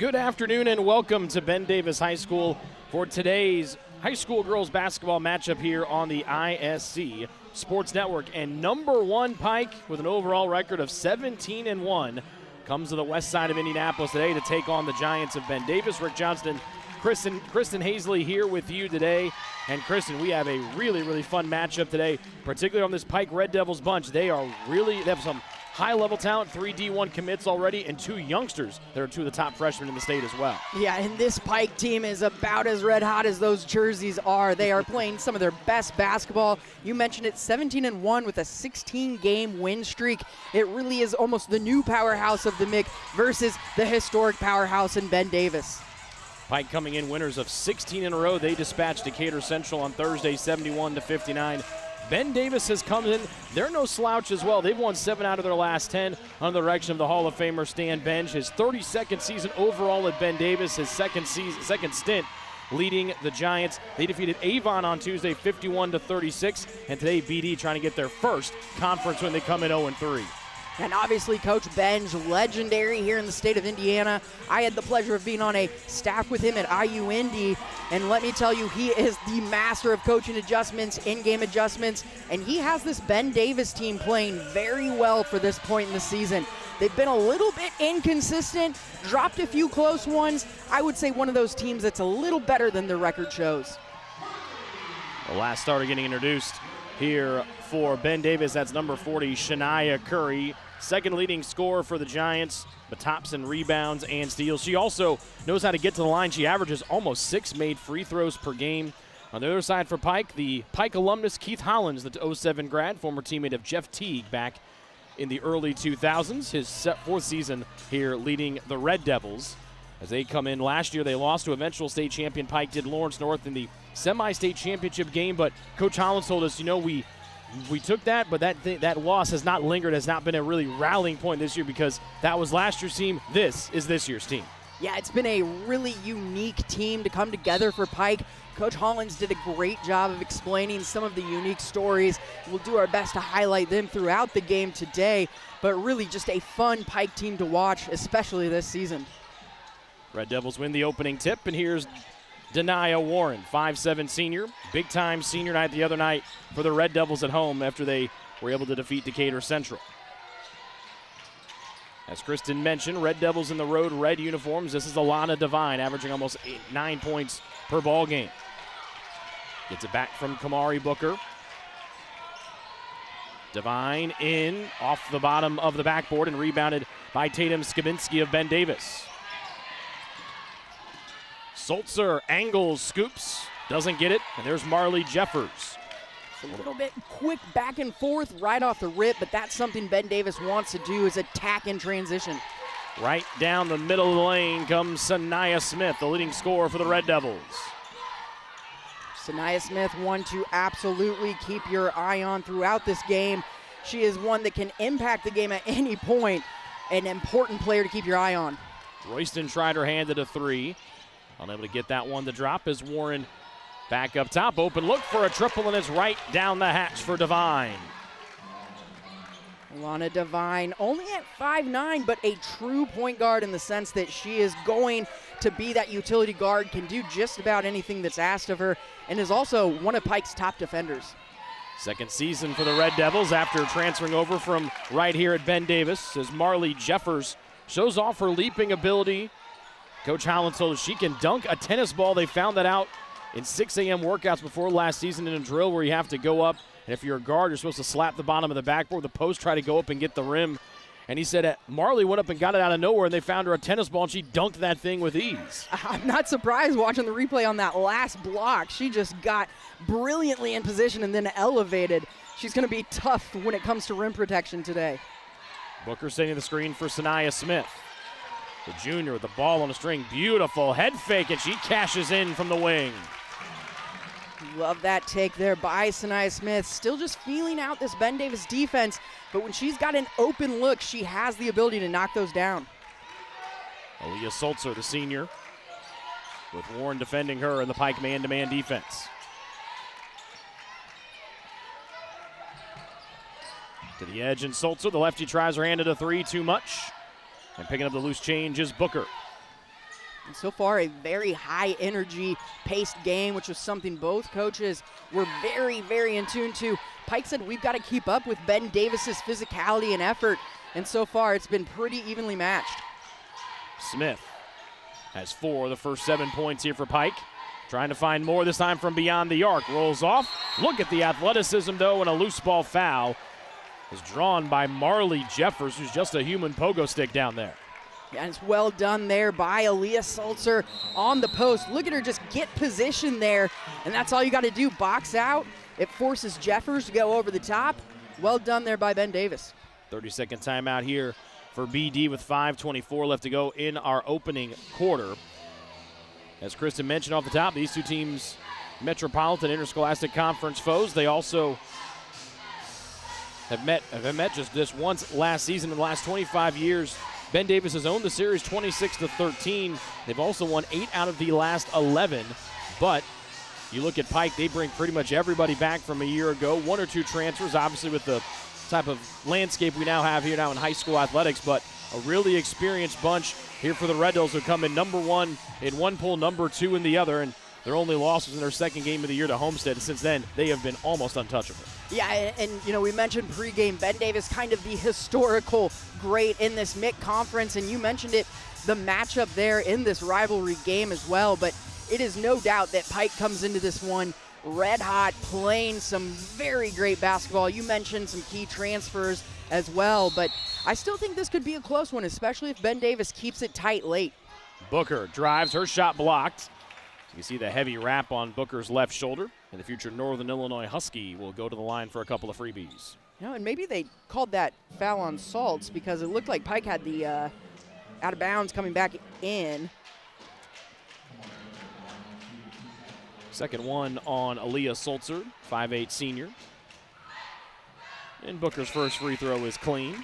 Good afternoon and welcome to Ben Davis High School for today's high school girls basketball matchup here on the ISC Sports Network. And number one Pike, with an overall record of 17-1, comes to the west side of Indianapolis today to take on the Giants of Ben Davis. Rick Johnston, Kristen Hazley here with you today. And Kristen, we have a really fun matchup today, particularly on this Pike Red Devils bunch. They have some high-level talent, 3 D1 commits already, and 2 youngsters that are 2 of the top freshmen in the state as well. Yeah, and this Pike team is about as red hot as those jerseys are. They are playing some of their best basketball. You mentioned it, 17-1 with a 16-game win streak. It really is almost the new powerhouse of the MIC versus the historic powerhouse in Ben Davis. Pike coming in winners of 16 in a row. They dispatched Decatur Central on Thursday, 71-59. Ben Davis has come in. They're no slouch as well. They've won 7 out of their last 10 under the direction of the Hall of Famer Stan Bench. His 32nd season overall at Ben Davis, his second stint leading the Giants. They defeated Avon on Tuesday, 51-36, and today BD trying to get their first conference win. They come in 0-3. And obviously Coach Benj, legendary here in the state of Indiana. I had the pleasure of being on a staff with him at IU Indy, and let me tell you, he is the master of coaching adjustments, in-game adjustments, and he has this Ben Davis team playing very well for this point in the season. They've been a little bit inconsistent, dropped a few close ones. I would say one of those teams that's a little better than their record shows. The last starter getting introduced here for Ben Davis, that's number 40, Shania Curry. Second leading scorer for the Giants, but tops in rebounds and steals. She also knows how to get to the line. She averages almost 6 made free throws per game. On the other side for Pike, the Pike alumnus Keith Hollins, the 07 grad, former teammate of Jeff Teague back in the early 2000s. His 4th season here leading the Red Devils. As they come in last year, they lost to eventual state champion Pike did Lawrence North in the semi-state championship game, but Coach Hollins told us, we took that, but that loss has not lingered, has not been a really rallying point this year because that was last year's team. This is this year's team. Yeah, it's been a really unique team to come together for Pike. Coach Hollins did a great job of explaining some of the unique stories. We'll do our best to highlight them throughout the game today, but really just a fun Pike team to watch, especially this season. Red Devils win the opening tip, and here's Denia Warren, 5'7" senior. Big-time senior night the other night for the Red Devils at home after they were able to defeat Decatur Central. As Kristen mentioned, Red Devils in the road red uniforms. This is Alana Devine, averaging almost 9 points per ball game. Gets it back from Kamari Booker. Devine in, off the bottom of the backboard, and rebounded by Tatum Skabinski of Ben Davis. Sulzer angles, scoops, doesn't get it, and there's Marley Jeffers. It's a little bit quick back and forth right off the rip, but that's something Ben Davis wants to do, is attack in transition. Right down the middle of the lane comes Sanaya Smith, the leading scorer for the Red Devils. Sanaya Smith, one to absolutely keep your eye on throughout this game. She is one that can impact the game at any point, an important player to keep your eye on. Royston tried her hand at a 3. Unable to get that one to drop as Warren back up top. Open look for a triple, and it's right down the hatch for Devine. Alana Devine, only at 5'9", but a true point guard in the sense that she is going to be that utility guard, can do just about anything that's asked of her, and is also one of Pike's top defenders. Second season for the Red Devils after transferring over from right here at Ben Davis, as Marley Jeffers shows off her leaping ability. Coach Hollins told us she can dunk a tennis ball. They found that out in 6 a.m. workouts before last season in a drill where you have to go up, and if you're a guard, you're supposed to slap the bottom of the backboard. The post, try to go up and get the rim. And he said Marley went up and got it out of nowhere, and they found her a tennis ball, and she dunked that thing with ease. I'm not surprised watching the replay on that last block. She just got brilliantly in position and then elevated. She's going to be tough when it comes to rim protection today. Booker setting the screen for Sanaya Smith. The junior with the ball on a string. Beautiful head fake, and she cashes in from the wing. Love that take there by Sanaya Smith. Still just feeling out this Ben Davis defense, but when she's got an open look, she has the ability to knock those down. Aaliyah Sulzer, the senior, with Warren defending her in the Pike man-to-man defense. To the edge, and Sulzer, the lefty, tries her hand at a 3, too much. And picking up the loose change is Booker. And so far, a very high energy paced game, which was something both coaches were very, very in tune to. Pike said, we've got to keep up with Ben Davis's physicality and effort. And so far, it's been pretty evenly matched. Smith has 4 of the first 7 points here for Pike. Trying to find more, this time from beyond the arc. Rolls off. Look at the athleticism, though, and a loose ball foul is drawn by Marley Jeffers, who's just a human pogo stick down there. Yeah, and it's well done there by Aaliyah Sulzer on the post. Look at her just get position there, and that's all you got to do, box out. It forces Jeffers to go over the top. Well done there by Ben Davis. 30-second timeout here for BD with 5:24 left to go in our opening quarter. As Kristen mentioned off the top, these two teams, Metropolitan Interscholastic Conference foes. They also have met just this once last season. In the last 25 years, Ben Davis has owned the series 26-13. They've also won 8 out of the last 11. But you look at Pike, they bring pretty much everybody back from a year ago. 1 or 2 transfers, obviously with the type of landscape we now have here now in high school athletics, but a really experienced bunch here for the Red Devils, who come in number 1 in one pool, number 2 in the other, and their only loss was in their second game of the year to Homestead. And since then, they have been almost untouchable. Yeah, and you know, we mentioned pregame, Ben Davis kind of the historical great in this MIC conference, and you mentioned it, the matchup there in this rivalry game as well, but it is no doubt that Pike comes into this one red hot, playing some very great basketball. You mentioned some key transfers as well, but I still think this could be a close one, especially if Ben Davis keeps it tight late. Booker drives, her shot blocked. You see the heavy wrap on Booker's left shoulder, and the future Northern Illinois Husky will go to the line for a couple of freebies. You know, and maybe they called that foul on Salts because it looked like Pike had the out of bounds coming back in. Second one on Aaliyah Sulzer, 5'8" senior. And Booker's first free throw is clean.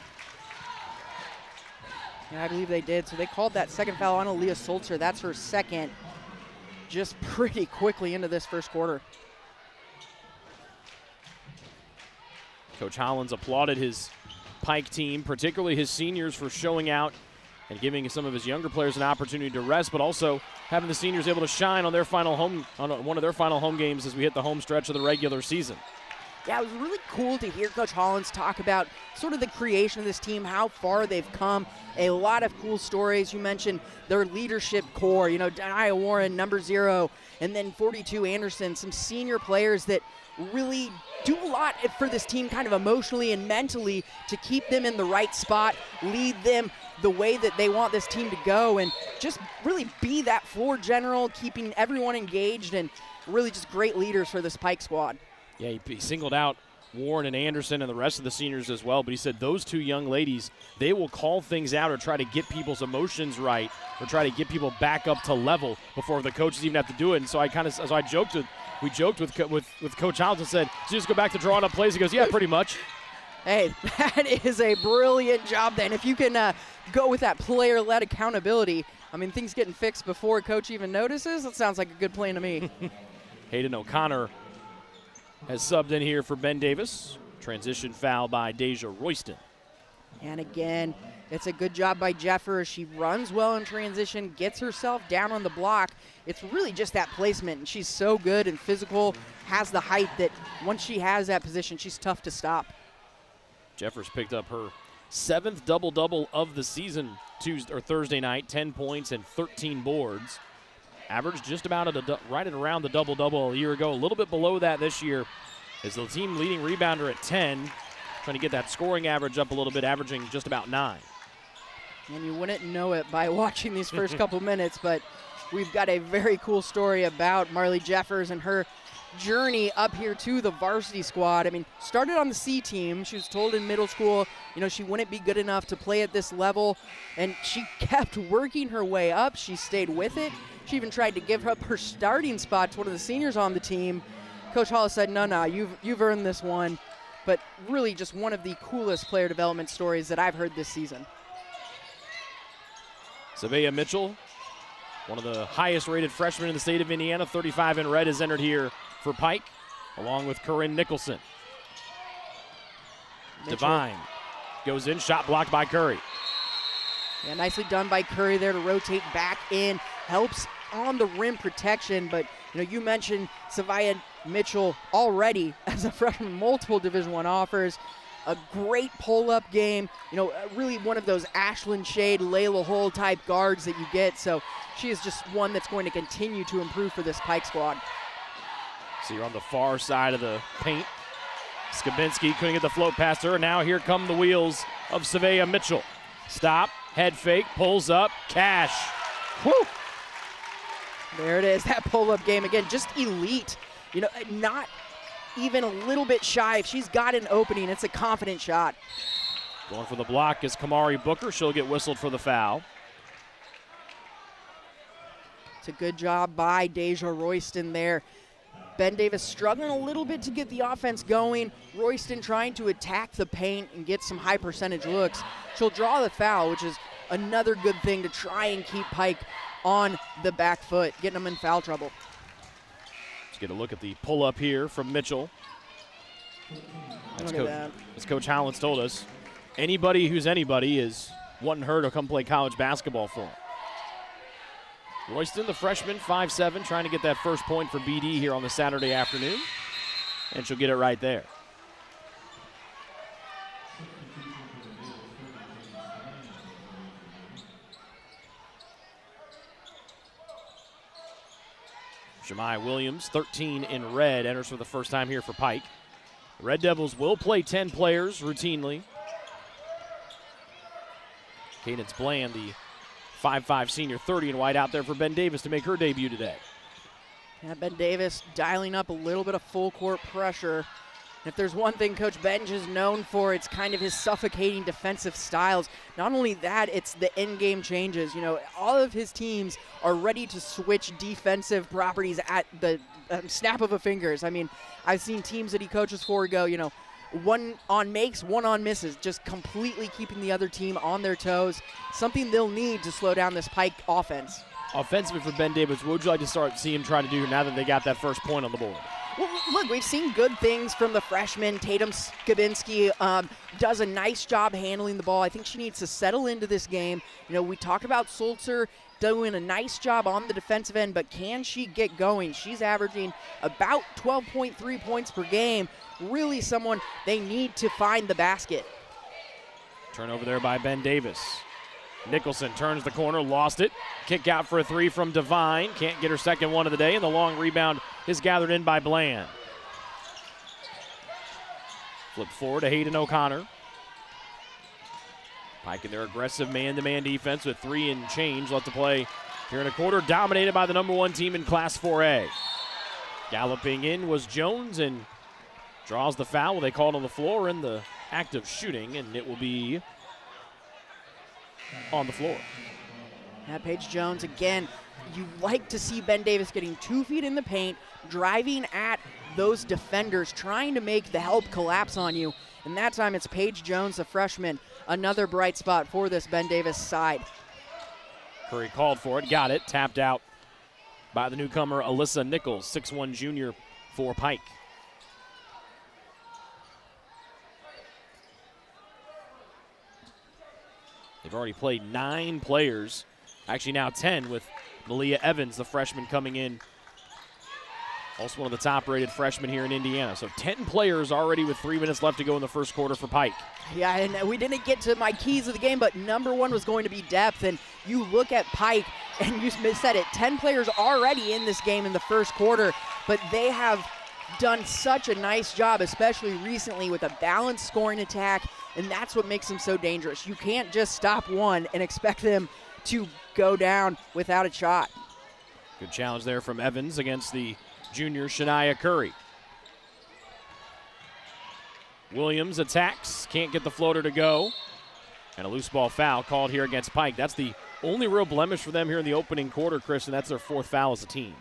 Yeah, I believe they did. So they called that second foul on Aaliyah Sulzer. That's her second, just pretty quickly into this first quarter. Coach Hollins applauded his Pike team, particularly his seniors, for showing out and giving some of his younger players an opportunity to rest, but also having the seniors able to shine on their final home, on one of their final home games as we hit the home stretch of the regular season. Yeah, it was really cool to hear Coach Hollins talk about sort of the creation of this team, how far they've come. A lot of cool stories. You mentioned their leadership core, you know, Denia Warren, number 0, and then 42 Anderson, some senior players that really do a lot for this team kind of emotionally and mentally to keep them in the right spot, lead them the way that they want this team to go, and just really be that floor general, keeping everyone engaged, and really just great leaders for this Pike squad. Yeah, he singled out Warren and Anderson and the rest of the seniors as well, but he said those two young ladies, they will call things out or try to get people's emotions right or try to get people back up to level before the coaches even have to do it. And so we joked with Coach Hollins and said, so just go back to drawing up plays. He goes, yeah, pretty much. Hey, that is a brilliant job then. If you can go with that player-led accountability, I mean, things getting fixed before coach even notices, that sounds like a good plan to me. Hayden O'Connor has subbed in here for Ben Davis. Transition foul by Deja Royston. And again, it's a good job by Jeffers. She runs well in transition, gets herself down on the block. It's really just that placement, and she's so good and physical, has the height that once she has that position, she's tough to stop. Jeffers picked up her 7th double-double of the season Thursday night, 10 points and 13 boards. Averaged just about right at around the double-double a year ago, a little bit below that this year. Is the team leading rebounder at 10, trying to get that scoring average up a little bit, averaging just about 9. And you wouldn't know it by watching these first couple minutes, but we've got a very cool story about Marley Jeffers and her journey up here to the varsity squad. I mean, started on the C team. She was told in middle school, you know, she wouldn't be good enough to play at this level, and she kept working her way up. She stayed with it. She even tried to give up her starting spot to one of the seniors on the team. Coach Hall said, no, you've earned this one. But really just one of the coolest player development stories that I've heard this season. Savea Mitchell, one of the highest rated freshmen in the state of Indiana, 35 in red, has entered here for Pike, along with Corinne Nicholson. Devine goes in, shot blocked by Curry. Yeah, nicely done by Curry there to rotate back in helps on the rim protection, but you mentioned Savia Mitchell already as a freshman, multiple Division I offers, a great pull-up game, really one of those Ashland Shade, Layla Hull type guards that you get, so she is just one that's going to continue to improve for this Pike squad. So you're on the far side of the paint. Skabinski couldn't get the float past her, and now here come the wheels of Savia Mitchell. Stop, head fake, pulls up, cash. Woo! There it is, that pull-up game again, just elite. Not even a little bit shy. If she's got an opening, it's a confident shot. Going for the block is Kamari Booker. She'll get whistled for the foul. It's a good job by Deja Royston there. Ben Davis struggling a little bit to get the offense going. Royston trying to attack the paint and get some high percentage looks. She'll draw the foul, which is another good thing to try and keep Pike on the back foot, getting them in foul trouble. Let's get a look at the pull-up here from Mitchell. As Coach Howlands told us, anybody who's anybody is wanting her to come play college basketball for him. Royston, the freshman, 5'7", trying to get that first point for BD here on the Saturday afternoon. And she'll get it right there. Shemai Williams, 13 in red, enters for the first time here for Pike. Red Devils will play 10 players routinely. Cadence Bland, the 5'5" senior, 30 in white, out there for Ben Davis to make her debut today. Yeah, Ben Davis dialing up a little bit of full court pressure. If there's one thing Coach Benj is known for, it's kind of his suffocating defensive styles. Not only that, it's the in-game changes. All of his teams are ready to switch defensive properties at the snap of a fingers. I mean, I've seen teams that he coaches for go, one on makes, one on misses, just completely keeping the other team on their toes. Something they'll need to slow down this Pike offense. Offensively for Ben Davis, what would you like to see him try to do now that they got that first point on the board? Well, look, we've seen good things from the freshman. Tatum Skabinski does a nice job handling the ball. I think she needs to settle into this game. We talked about Sulzer doing a nice job on the defensive end, but can she get going? She's averaging about 12.3 points per game. Really someone they need to find the basket. Turnover there by Ben Davis. Nicholson turns the corner, lost it. Kick out for a three from Devine. Can't get her second one of the day, and the long rebound is gathered in by Bland. Flip forward to Hayden O'Connor. Pike in their aggressive man-to-man defense with 3 and change left to play here in a quarter, dominated by the number 1 team in Class 4A. Galloping in was Jones and draws the foul. They called on the floor in the act of shooting, and it will be on the floor. Yeah, Paige Jones again. You like to see Ben Davis getting 2 feet in the paint, driving at those defenders, trying to make the help collapse on you. And that time it's Paige Jones, the freshman. Another bright spot for this Ben Davis side. Curry called for it, got it, tapped out by the newcomer Alyssa Nichols, 6'1" junior for Pike. They've already played 9 players, actually now 10, with Malia Evans, the freshman, coming in. Also one of the top-rated freshmen here in Indiana. So 10 players already with 3 minutes left to go in the first quarter for Pike. Yeah, and we didn't get to my keys of the game, but number 1 was going to be depth. And you look at Pike, and you said it, 10 players already in this game in the first quarter, but they have done such a nice job, especially recently, with a balanced scoring attack, and that's what makes them so dangerous. You can't just stop one and expect them to go down without a shot. Good challenge there from Evans against the junior Shania Curry. Williams attacks, can't get the floater to go. And a loose ball foul called here against Pike. That's the only real blemish for them here in the opening quarter, Chris, and that's their 4th foul as a team.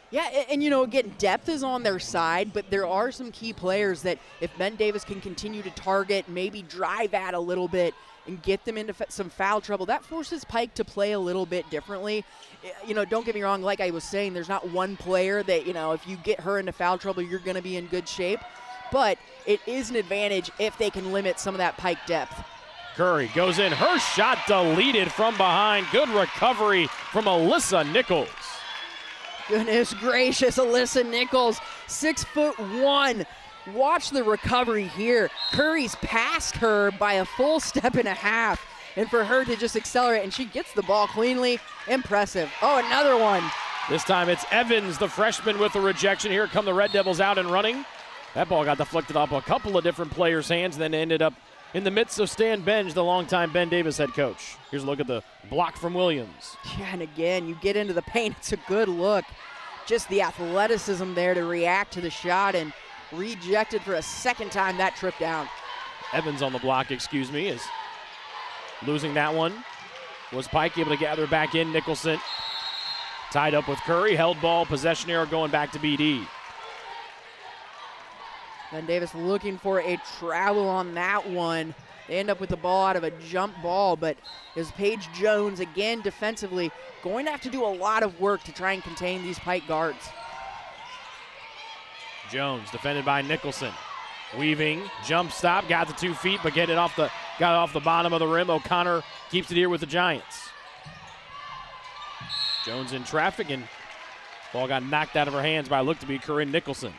Yeah, and again, depth is on their side, but there are some key players that if Ben Davis can continue to target, maybe drive at a little bit and get them into some foul trouble, that forces Pike to play a little bit differently. Don't get me wrong, like I was saying, there's not one player that, if you get her into foul trouble, you're going to be in good shape. But it is an advantage if they can limit some of that Pike depth. Curry goes in, her shot deleted from behind. Good recovery from Alyssa Nichols. Goodness gracious, Alyssa Nichols, 6'1". Watch the recovery here. Curry's passed her by a full step and a half. And for her to just accelerate, and she gets the ball cleanly, impressive. Oh, another one. This time it's Evans, the freshman, with a rejection. Here come the Red Devils out and running. That ball got deflected off a couple of different players' hands and then ended up in the midst of Stan Benj, the longtime Ben Davis head coach. Here's a look at the block from Williams. Yeah, and again, you get into the paint, it's a good look. Just the athleticism there to react to the shot, and rejected for a second time that trip down. Evans on the block, is losing that one. Was Pike able to gather back in? Nicholson tied up with Curry, held ball, possession arrow going back to BD. Ben Davis looking for a travel on that one. They end up with the ball out of a jump ball, but is Paige Jones again defensively going to have to do a lot of work to try and contain these Pike guards. Jones defended by Nicholson. Weaving, jump stop, got the 2 feet, but got it off the bottom of the rim. O'Connor keeps it here with the Giants. Jones in traffic, and ball got knocked out of her hands by look to be Corinne Nicholson.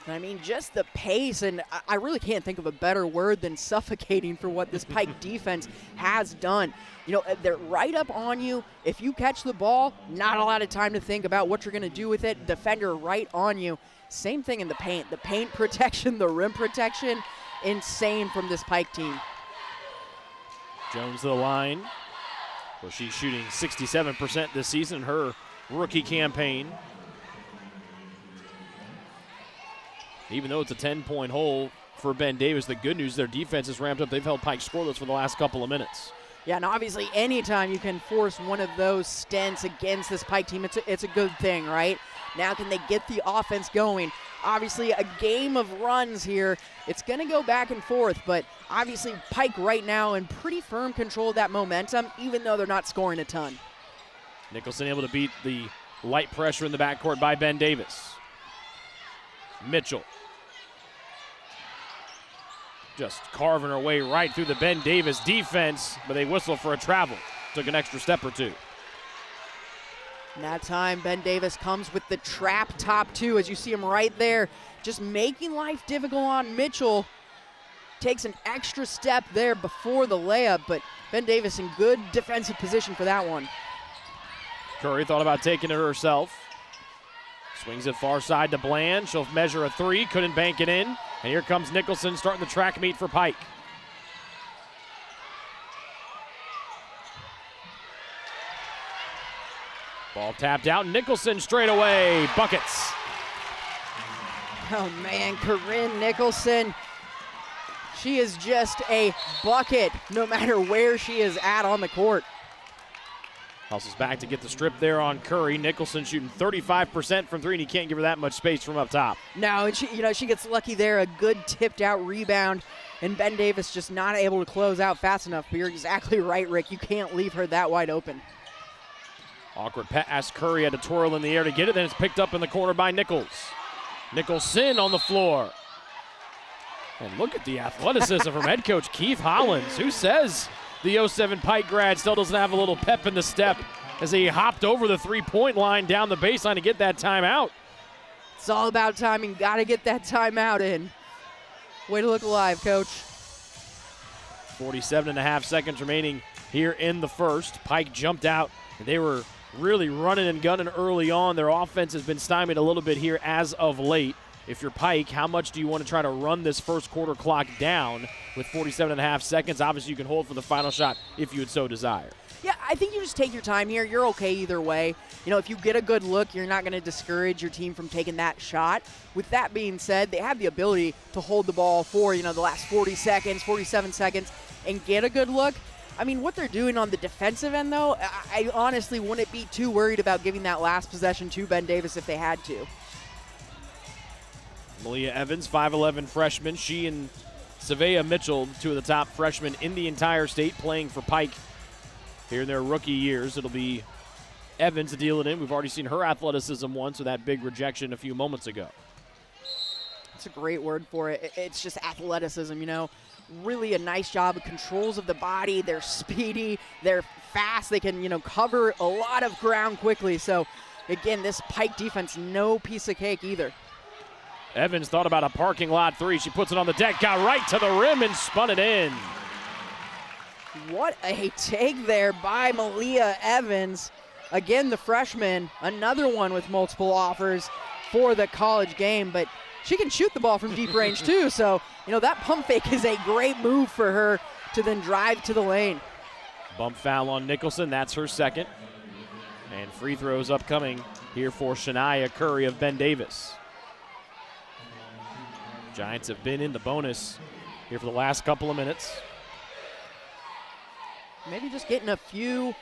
I mean, just the pace, and I really can't think of a better word than suffocating for what this Pike defense has done. You know, they're right up on you. If you catch the ball, not a lot of time to think about what you're going to do with it. Defender right on you. Same thing in the paint. The paint protection, the rim protection, insane from this Pike team. Jones to the line, where she's shooting 67% this season in her rookie campaign. Even though it's a 10-point hole for Ben Davis, the good news, their defense is ramped up. They've held Pike scoreless for the last couple of minutes. Yeah, and obviously anytime you can force one of those stints against this Pike team, it's a good thing, right? Now can they get the offense going? Obviously a game of runs here. It's going to go back and forth, but obviously Pike right now in pretty firm control of that momentum, even though they're not scoring a ton. Nicholson able to beat the light pressure in the backcourt by Ben Davis. Mitchell just carving her way right through the Ben Davis defense, but they whistle for a travel. Took an extra step or two. And that time, Ben Davis comes with the trap top 2, as you see him right there, just making life difficult on Mitchell. Takes an extra step there before the layup, but Ben Davis in good defensive position for that one. Curry thought about taking it herself. Swings it far side to Bland. She'll measure a 3, couldn't bank it in. And here comes Nicholson starting the track meet for Pike. Ball tapped out. Nicholson straight away. Buckets. Oh, man, Corinne Nicholson. She is just a bucket no matter where she is at on the court. Hustles back to get the strip there on Curry. Nicholson shooting 35% from 3, and he can't give her that much space from up top. No, and she gets lucky there. A good tipped out rebound, and Ben Davis just not able to close out fast enough. But you're exactly right, Rick. You can't leave her that wide open. Awkward pass. Curry had to twirl in the air to get it. Then it's picked up in the corner by Nichols. Nicholson on the floor. And look at the athleticism from head coach Keith Hollins. Who says the 07 Pike grad still doesn't have a little pep in the step as he hopped over the three-point line down the baseline to get that timeout. It's all about timing. Got to get that timeout in. Way to look alive, Coach. 47.5 seconds remaining here in the first. Pike jumped out. They were really running and gunning early on. Their offense has been stymied a little bit here as of late. If you're Pike, how much do you want to try to run this first quarter clock down with 47.5 seconds? Obviously, you can hold for the final shot if you would so desire. Yeah, I think you just take your time here. You're okay either way. You know, if you get a good look, you're not going to discourage your team from taking that shot. With that being said, they have the ability to hold the ball for, the last 40 seconds, 47 seconds, and get a good look. I mean, what they're doing on the defensive end, though, I honestly wouldn't be too worried about giving that last possession to Ben Davis if they had to. Malia Evans, 5'11 freshman. She and Savea Mitchell, two of the top freshmen in the entire state, playing for Pike here in their rookie years. It'll be Evans to deal it in. We've already seen her athleticism once with that big rejection a few moments ago. That's a great word for it. It's just athleticism, really a nice job of controls of the body. They're speedy, they're fast, they can, cover a lot of ground quickly. So again, this Pike defense, no piece of cake either. Evans thought about a parking lot three. She puts it on the deck, got right to the rim and spun it in. What a take there by Malia Evans. Again, the freshman, another one with multiple offers for the college game, but she can shoot the ball from deep range too. So, that pump fake is a great move for her to then drive to the lane. Bump foul on Nicholson, that's her second. And free throws upcoming here for Shania Curry of Ben Davis. Giants have been in the bonus here for the last couple of minutes. Maybe just getting a few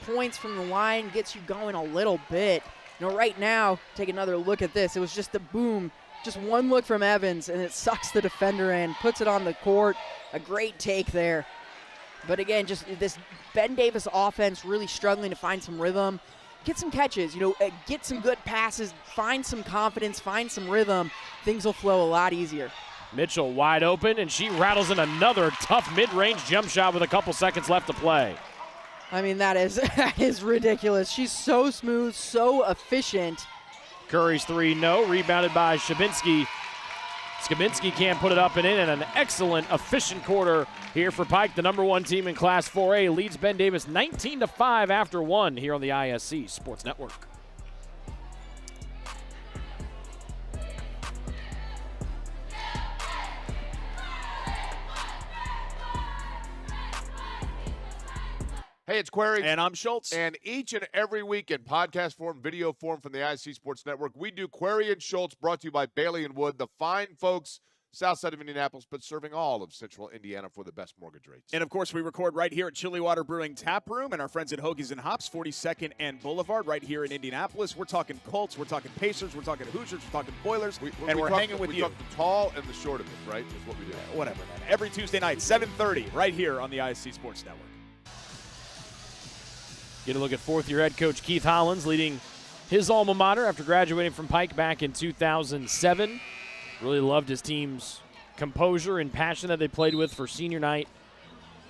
points from the line gets you going a little bit. Right now, take another look at this. It was just a boom, just one look from Evans, and it sucks the defender in, puts it on the court. A great take there. But again, just this Ben Davis offense really struggling to find some rhythm. Get some catches, get some good passes, find some confidence, find some rhythm. Things will flow a lot easier. Mitchell wide open, and she rattles in another tough mid-range jump shot with a couple seconds left to play. I mean, that is ridiculous. She's so smooth, so efficient. Curry's three, no. Rebounded by Skabinski. Skabinski can't put it up and in, and an excellent, efficient quarter here for Pike. The number one team in Class 4A leads Ben Davis 19-5 after one here on the ISC Sports Network. Hey, it's Query. And I'm Schultz. And each and every week in podcast form, video form from the ISC Sports Network, we do Query and Schultz, brought to you by Bailey & Wood, the fine folks south side of Indianapolis, but serving all of central Indiana for the best mortgage rates. And, of course, we record right here at Chilly Water Brewing Tap Room and our friends at Hoagies and Hops, 42nd and Boulevard, right here in Indianapolis. We're talking Colts, we're talking Pacers, we're talking Hoosiers, we're talking Boilers, we're hanging with you. We talk the tall and the short of it, right, is what we do. Whatever, man. Every Tuesday night, 7:30, right here on the ISC Sports Network. Get a look at fourth-year head coach Keith Hollins leading his alma mater after graduating from Pike back in 2007. Really loved his team's composure and passion that they played with for senior night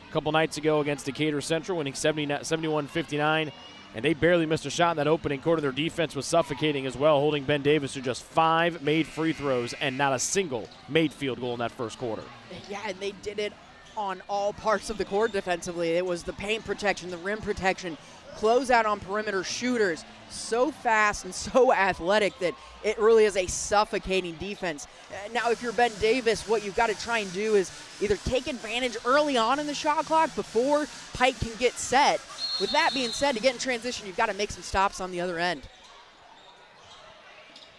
a couple nights ago against Decatur Central, winning 71-59, and they barely missed a shot in that opening quarter. Their defense was suffocating as well, holding Ben Davis to just 5 made free throws and not a single made field goal in that first quarter. Yeah, and they did it on all parts of the court defensively. It was the paint protection, the rim protection, close out on perimeter shooters. So fast and so athletic that it really is a suffocating defense. Now, if you're Ben Davis, what you've got to try and do is either take advantage early on in the shot clock before Pike can get set. With that being said, to get in transition, you've got to make some stops on the other end.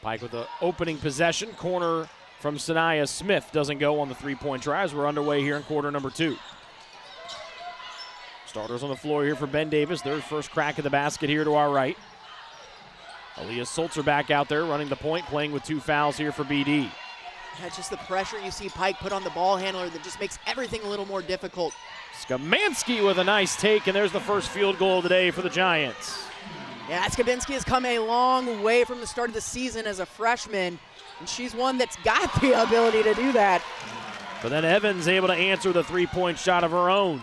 Pike with the opening possession. Corner from Sanaya Smith doesn't go on the three-point try as we're underway here in quarter number 2. Starters on the floor here for Ben Davis. Their first crack at the basket here to our right. Aaliyah Sulzer back out there running the point, playing with 2 fouls here for BD. That's just the pressure you see Pike put on the ball handler that just makes everything a little more difficult. Skamansky with a nice take, and there's the first field goal of the day for the Giants. Yeah, Skabinski has come a long way from the start of the season as a freshman, and she's one that's got the ability to do that. But then Evans able to answer the three-point shot of her own.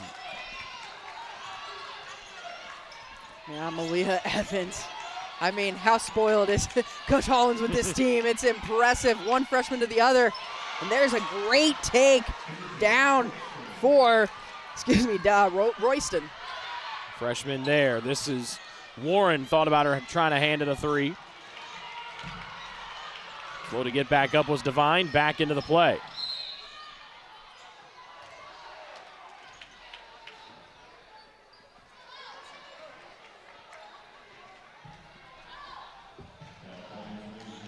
Yeah, Malia Evans. I mean, how spoiled is Coach Hollins with this team? It's impressive. One freshman to the other. And there's a great take down for, Royston. Freshman there. This is Warren thought about her trying to hand it a three. Slow to get back up was Devine. Back into the play.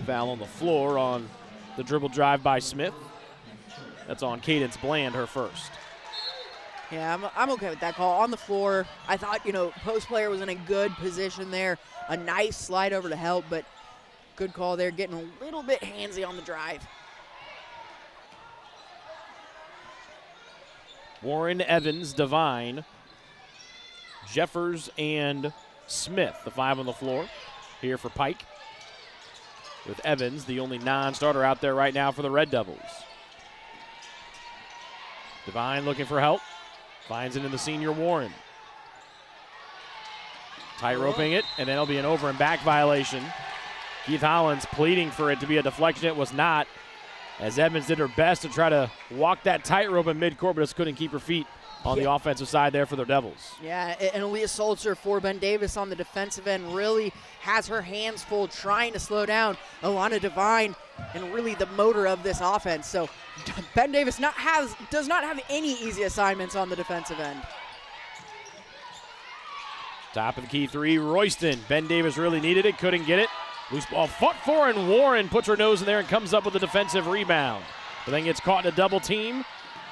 Foul on the floor on the dribble drive by Smith. That's on Cadence Bland, her first. Yeah, I'm okay with that call. On the floor, I thought, post player was in a good position there. A nice slide over to help, but good call there, getting a little bit handsy on the drive. Warren, Evans, Devine, Jeffers, and Smith, the 5 on the floor here for Pike. With Evans, the only non-starter out there right now for the Red Devils. Devine looking for help. Finds it in the senior Warren. Tight roping it, and then it'll be an over and back violation. Keith Hollins pleading for it to be a deflection. It was not, as Evans did her best to try to walk that tightrope in midcourt, but just couldn't keep her feet on the offensive side there for their Devils. Yeah, and Aaliyah Sulzer for Ben Davis on the defensive end really has her hands full trying to slow down Alana Devine and really the motor of this offense. So Ben Davis does not have any easy assignments on the defensive end. Top of the key three, Royston. Ben Davis really needed it, couldn't get it. Loose ball fought for, and Warren puts her nose in there and comes up with a defensive rebound. But then gets caught in a double team.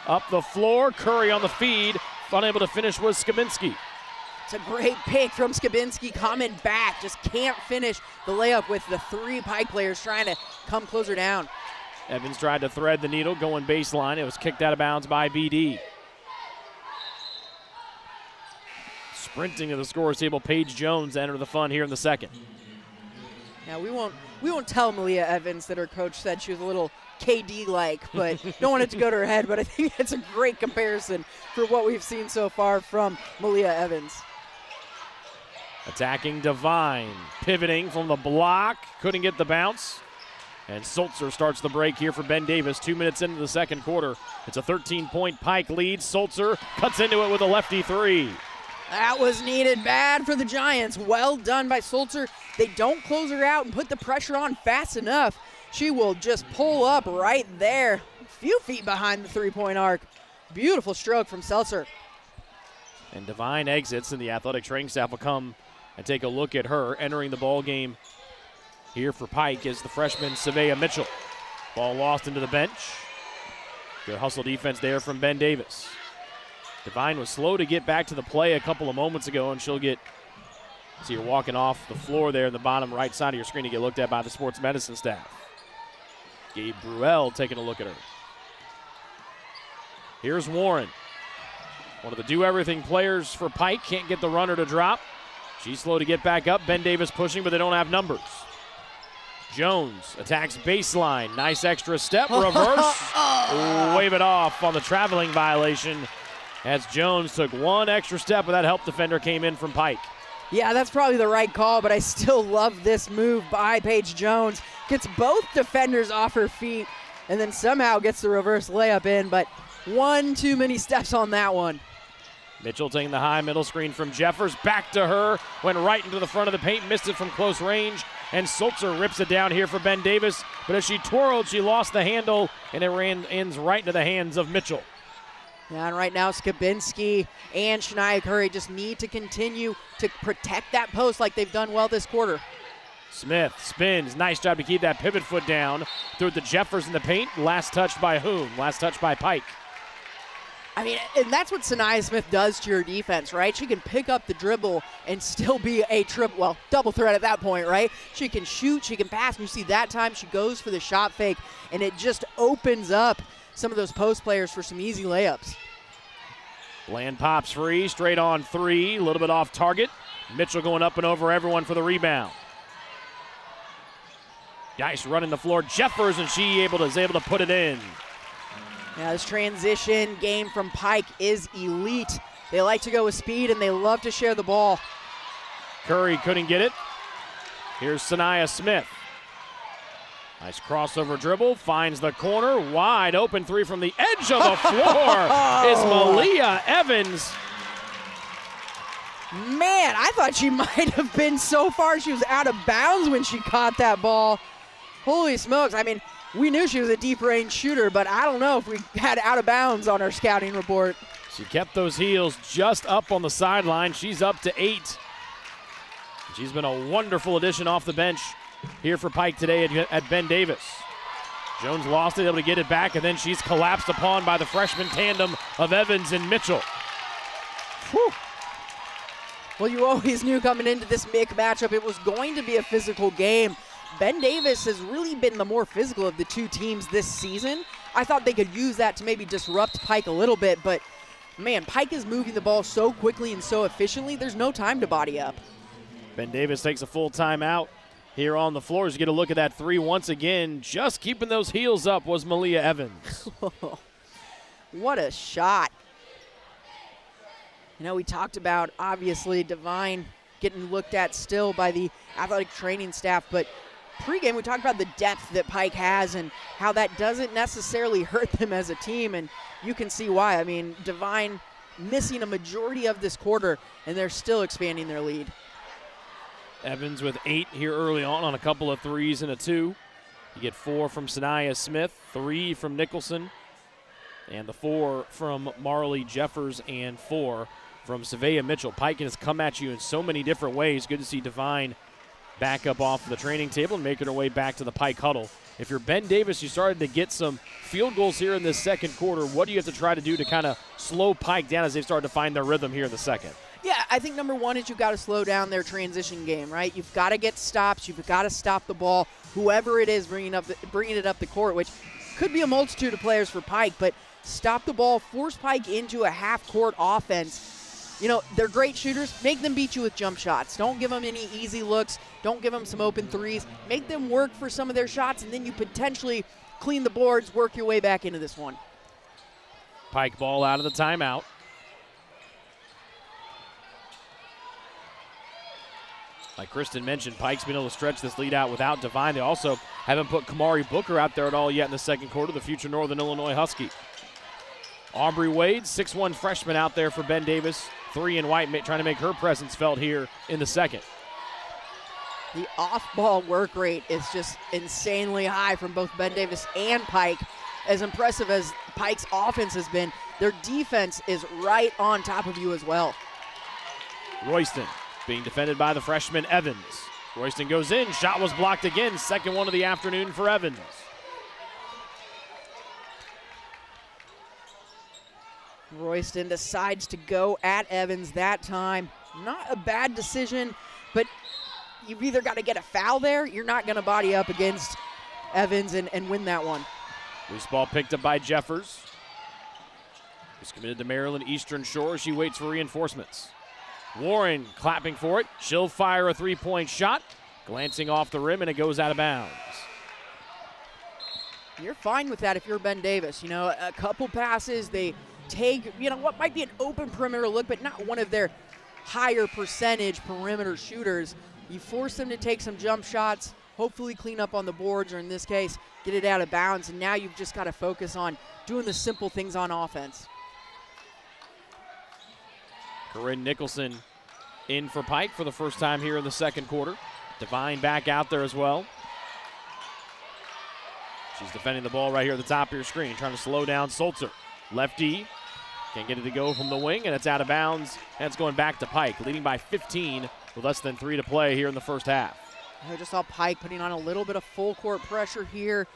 Up the floor, Curry on the feed. Unable to finish was Skabinski. It's a great pick from Skabinski coming back. Just can't finish the layup with the three Pike players trying to come closer down. Evans tried to thread the needle going baseline. It was kicked out of bounds by BD. Sprinting to the scorer's table, Paige Jones enter the fun here in the second. Now we won't tell Malia Evans that her coach said she was a little KD-like, but don't want it to go to her head, but I think it's a great comparison for what we've seen so far from Malia Evans. Attacking Devine, pivoting from the block, couldn't get the bounce. And Sulzer starts the break here for Ben Davis, 2 minutes into the second quarter. It's a 13-point Pike lead. Sulzer cuts into it with a lefty three. That was needed bad for the Giants. Well done by Sulzer. They don't close her out and put the pressure on fast enough. She will just pull up right there, a few feet behind the three-point arc. Beautiful stroke from Seltzer. And Devine exits, and the athletic training staff will come and take a look at her. Entering the ball game here for Pike is the freshman Savea Mitchell. Ball lost into the bench. Good hustle defense there from Ben Davis. Devine was slow to get back to the play a couple of moments ago, and she'll see her walking off the floor there in the bottom right side of your screen to get looked at by the sports medicine staff. Gabe Bruell taking a look at her. Here's Warren. One of the do-everything players for Pike. Can't get the runner to drop. She's slow to get back up. Ben Davis pushing, but they don't have numbers. Jones attacks baseline. Nice extra step. Reverse. Wave it off on the traveling violation as Jones took one extra step, but that help defender came in from Pike. Yeah, that's probably the right call, but I still love this move by Paige Jones. Gets both defenders off her feet and then somehow gets the reverse layup in, but one too many steps on that one. Mitchell taking the high middle screen from Jeffers. Back to her. Went right into the front of the paint. Missed it from close range. And Sulzer rips it down here for Ben Davis. But as she twirled, she lost the handle, and it ends right into the hands of Mitchell. Yeah, and right now Skabinski and Shania Curry just need to continue to protect that post like they've done well this quarter. Smith spins. Nice job to keep that pivot foot down. Threw it to Jeffers in the paint. Last touch by whom? Last touch by Pike. I mean, and that's what Sanaya Smith does to your defense, right? She can pick up the dribble and still be a double threat at that point, right? She can shoot, she can pass, and you see that time she goes for the shot fake, and it just opens up some of those post players for some easy layups. Bland pops free, straight on three, a little bit off target. Mitchell going up and over everyone for the rebound. Dice running the floor, Jeffers, and she is able to put it in. Now this transition game from Pike is elite. They like to go with speed, and they love to share the ball. Curry couldn't get it. Here's Sanaya Smith. Nice crossover dribble, finds the corner, wide open three from the edge of the floor is Malia Evans. Man, I thought she might have been so far she was out of bounds when she caught that ball. Holy smokes, I mean, we knew she was a deep range shooter, but I don't know if we had out of bounds on our scouting report. She kept those heels just up on the sideline. She's up to 8. She's been a wonderful addition off the bench here for Pike today at Ben Davis. Jones lost it, able to get it back, and then she's collapsed upon by the freshman tandem of Evans and Mitchell. Whew. Well, you always knew coming into this MIC matchup it was going to be a physical game. Ben Davis has really been the more physical of the two teams this season. I thought they could use that to maybe disrupt Pike a little bit, but man, Pike is moving the ball so quickly and so efficiently, there's no time to body up. Ben Davis takes a full timeout here on the floor as you get a look at that three once again. Just keeping those heels up was Malia Evans. What a shot. You know, we talked about, obviously, Devine getting looked at still by the athletic training staff, but pregame we talked about the depth that Pike has and how that doesn't necessarily hurt them as a team, and you can see why. I mean, Devine missing a majority of this quarter, and they're still expanding their lead. Evans with 8 here early on a couple of threes and a 2. You get 4 from Sanaya Smith, 3 from Nicholson, and the 4 from Marley Jeffers, and 4 from Savea Mitchell. Pike has come at you in so many different ways. Good to see Devine back up off the training table and making her way back to the Pike huddle. If you're Ben Davis, you started to get some field goals here in this second quarter. What do you have to try to do to kind of slow Pike down as they've started to find their rhythm here in the second? Yeah, I think number one is you've got to slow down their transition game, right? You've got to get stops. You've got to stop the ball. Whoever it is bringing it up the court, which could be a multitude of players for Pike, but stop the ball, force Pike into a half-court offense. You know, they're great shooters. Make them beat you with jump shots. Don't give them any easy looks. Don't give them some open threes. Make them work for some of their shots, and then you potentially clean the boards, work your way back into this one. Pike ball out of the timeout. Like Kristen mentioned, Pike's been able to stretch this lead out without Devine. They also haven't put Kamari Booker out there at all yet in the second quarter, the future Northern Illinois Husky. Aubrey Wade, 6'1" freshman out there for Ben Davis. 3 in white, trying to make her presence felt here in the second. The off-ball work rate is just insanely high from both Ben Davis and Pike. As impressive as Pike's offense has been, their defense is right on top of you as well. Royston being defended by the freshman Evans. Royston goes in, shot was blocked again, second one of the afternoon for Evans. Royston decides to go at Evans that time. Not a bad decision, but you've either got to get a foul there, you're not going to body up against Evans and win that one. Loose ball picked up by Jeffers. He's committed to Maryland Eastern Shore. She waits for reinforcements. Warren clapping for it. She'll fire a three-point shot. Glancing off the rim, and it goes out of bounds. You're fine with that if you're Ben Davis. You know, a couple passes, they take, you know, what might be an open perimeter look, but not one of their higher percentage perimeter shooters. You force them to take some jump shots, hopefully clean up on the boards, or in this case, get it out of bounds, and now you've just got to focus on doing the simple things on offense. Corinne Nicholson in for Pike for the first time here in the second quarter. Devine back out there as well. She's defending the ball right here at the top of your screen, trying to slow down Sulzer. Lefty, can't get it to go from the wing, and it's out of bounds, and it's going back to Pike, leading by 15 with less than 3 to play here in the first half. I just saw Pike putting on a little bit of full court pressure here.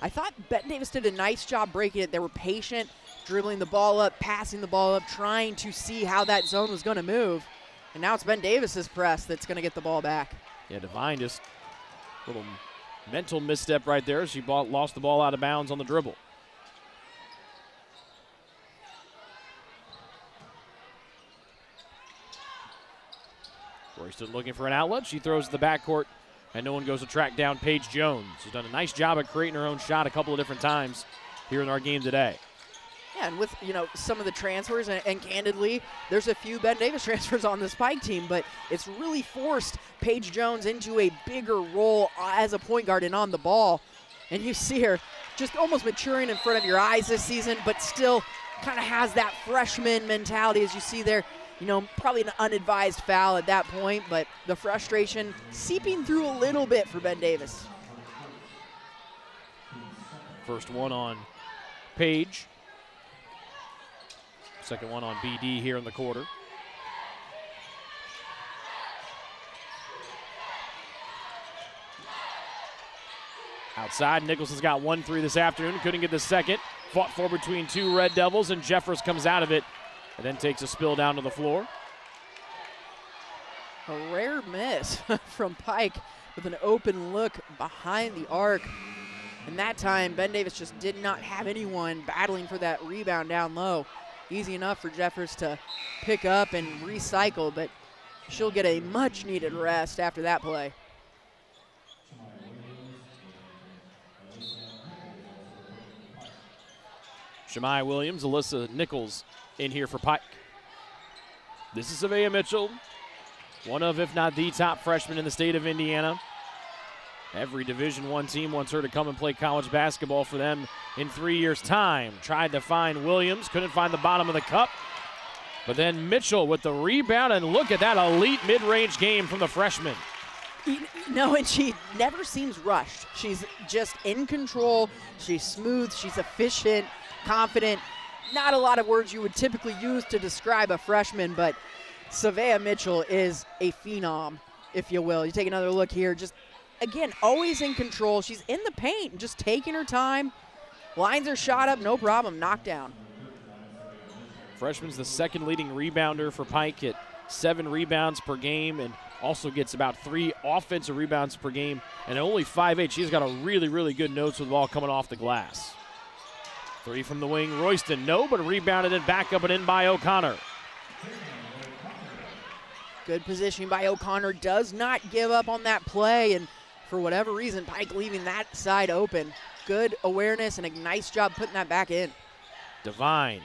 I thought Ben Davis did a nice job breaking it. They were patient, dribbling the ball up, passing the ball up, trying to see how that zone was going to move. And now it's Ben Davis's press that's going to get the ball back. Yeah, Devine just a little mental misstep right there. She lost the ball out of bounds on the dribble. Royston looking for an outlet. She throws to the backcourt, and no one goes to track down Paige Jones, who's done a nice job at creating her own shot a couple of different times here in our game today. Yeah, and with, you know, some of the transfers, and candidly, there's a few Ben Davis transfers on this Pike team, but it's really forced Paige Jones into a bigger role as a point guard and on the ball. And you see her just almost maturing in front of your eyes this season, but still kind of has that freshman mentality, as you see there. You know, probably an unadvised foul at that point, but the frustration seeping through a little bit for Ben Davis. First one on Paige. Second one on BD here in the quarter. Outside, Nicholson's got 1-3 this afternoon. Couldn't get the second. Fought for between two Red Devils, and Jeffers comes out of it and then takes a spill down to the floor. A rare miss from Pike with an open look behind the arc. And that time, Ben Davis just did not have anyone battling for that rebound down low. Easy enough for Jeffers to pick up and recycle, but she'll get a much-needed rest after that play. Shemai Williams, Alyssa Nichols in here for Pike. This is Savea Mitchell, one of, if not the top freshman in the state of Indiana. Every Division I team wants her to come and play college basketball for them in 3 years' time. Tried to find Williams, couldn't find the bottom of the cup. But then Mitchell with the rebound, and look at that elite mid-range game from the freshman. No, and she never seems rushed. She's just in control. She's smooth. She's efficient, confident. Not a lot of words you would typically use to describe a freshman, but Savea Mitchell is a phenom, if you will. You take another look here. Just, again, always in control. She's in the paint, just taking her time. Lines are shot up, no problem. Knockdown. Freshman's the second leading rebounder for Pike at 7 rebounds per game, and also gets about 3 offensive rebounds per game, and at only 5'8", she's got a really, really good nose with the ball coming off the glass. 3 from the wing, Royston, no, but rebounded and back up and in by O'Connor. Good positioning by O'Connor, does not give up on that play, and for whatever reason, Pike leaving that side open. Good awareness and a nice job putting that back in. Devine,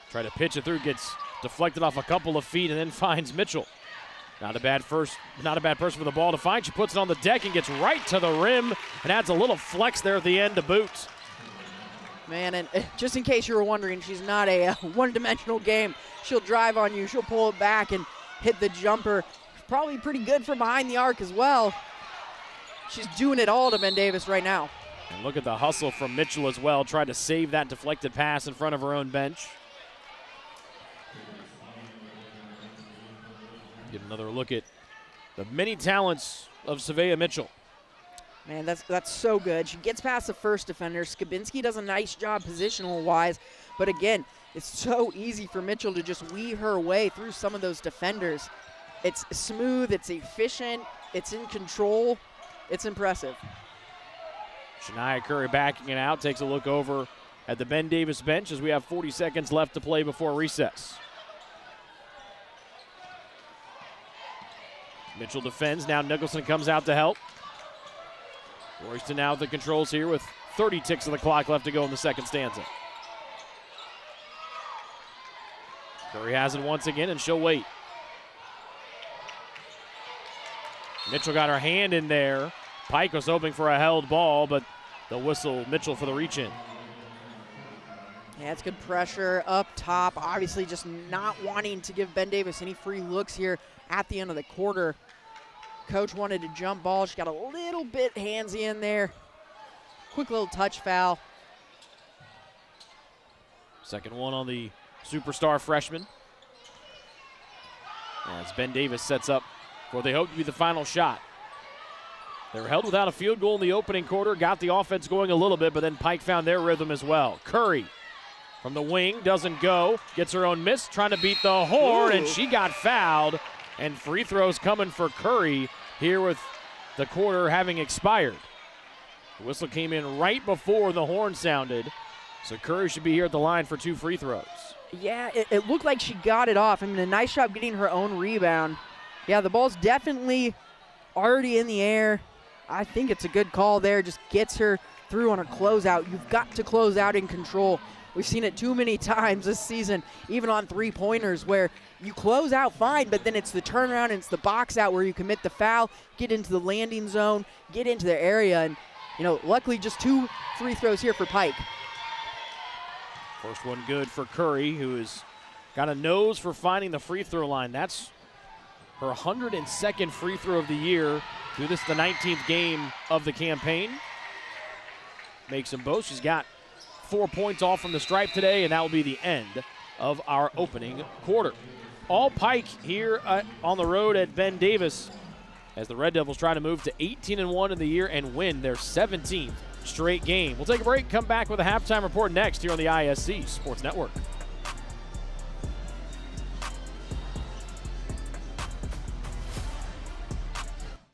try to pitch it through, gets deflected off a couple of feet and then finds Mitchell. Not a bad person for the ball to find. She puts it on the deck and gets right to the rim and adds a little flex there at the end to boot. Man, and just in case you were wondering, she's not a one-dimensional game. She'll drive on you, she'll pull it back and hit the jumper. Probably pretty good from behind the arc as well. She's doing it all to Ben Davis right now. And look at the hustle from Mitchell as well. Tried to save that deflected pass in front of her own bench. Get another look at the many talents of Savea Mitchell. Man, that's so good. She gets past the first defender. Skabinski does a nice job positional-wise. But again, it's so easy for Mitchell to just weave her way through some of those defenders. It's smooth, it's efficient, it's in control. It's impressive. Shania Curry backing it out, takes a look over at the Ben Davis bench as we have 40 seconds left to play before recess. Mitchell defends, now Nicholson comes out to help. Royston now with the controls here with 30 ticks of the clock left to go in the second stanza. Curry has it once again, and she'll wait. Mitchell got her hand in there. Pike was hoping for a held ball, but they'll whistle Mitchell for the reach-in. Yeah, it's good pressure up top. Obviously just not wanting to give Ben Davis any free looks here at the end of the quarter. Coach wanted to jump ball. She got a little bit handsy in there. Quick little touch foul. Second one on the superstar freshman. As Ben Davis sets up for what they hope to be the final shot. They were held without a field goal in the opening quarter, got the offense going a little bit, but then Pike found their rhythm as well. Curry from the wing, doesn't go, gets her own miss, trying to beat the horn, and she got fouled. And free throws coming for Curry here with the quarter having expired. The whistle came in right before the horn sounded, so Curry should be here at the line for 2 free throws. Yeah, it looked like she got it off. I mean, a nice job getting her own rebound. Yeah, the ball's definitely already in the air. I think it's a good call there. Just gets her through on a closeout. You've got to close out in control. We've seen it too many times this season, even on three-pointers, where you close out fine, but then it's the turnaround and it's the box out where you commit the foul, get into the landing zone, get into their area. And, luckily just 2 free throws here for Pike. First one good for Curry, who has got a nose for finding the free throw line. That's her 102nd free throw of the year. This is the 19th game of the campaign. Makes them both. She's got 4 points off from the stripe today, and that will be the end of our opening quarter. All Pike here on the road at Ben Davis as the Red Devils try to move to 18-1 in the year and win their 17th straight game. We'll take a break, come back with a halftime report next here on the ISC Sports Network.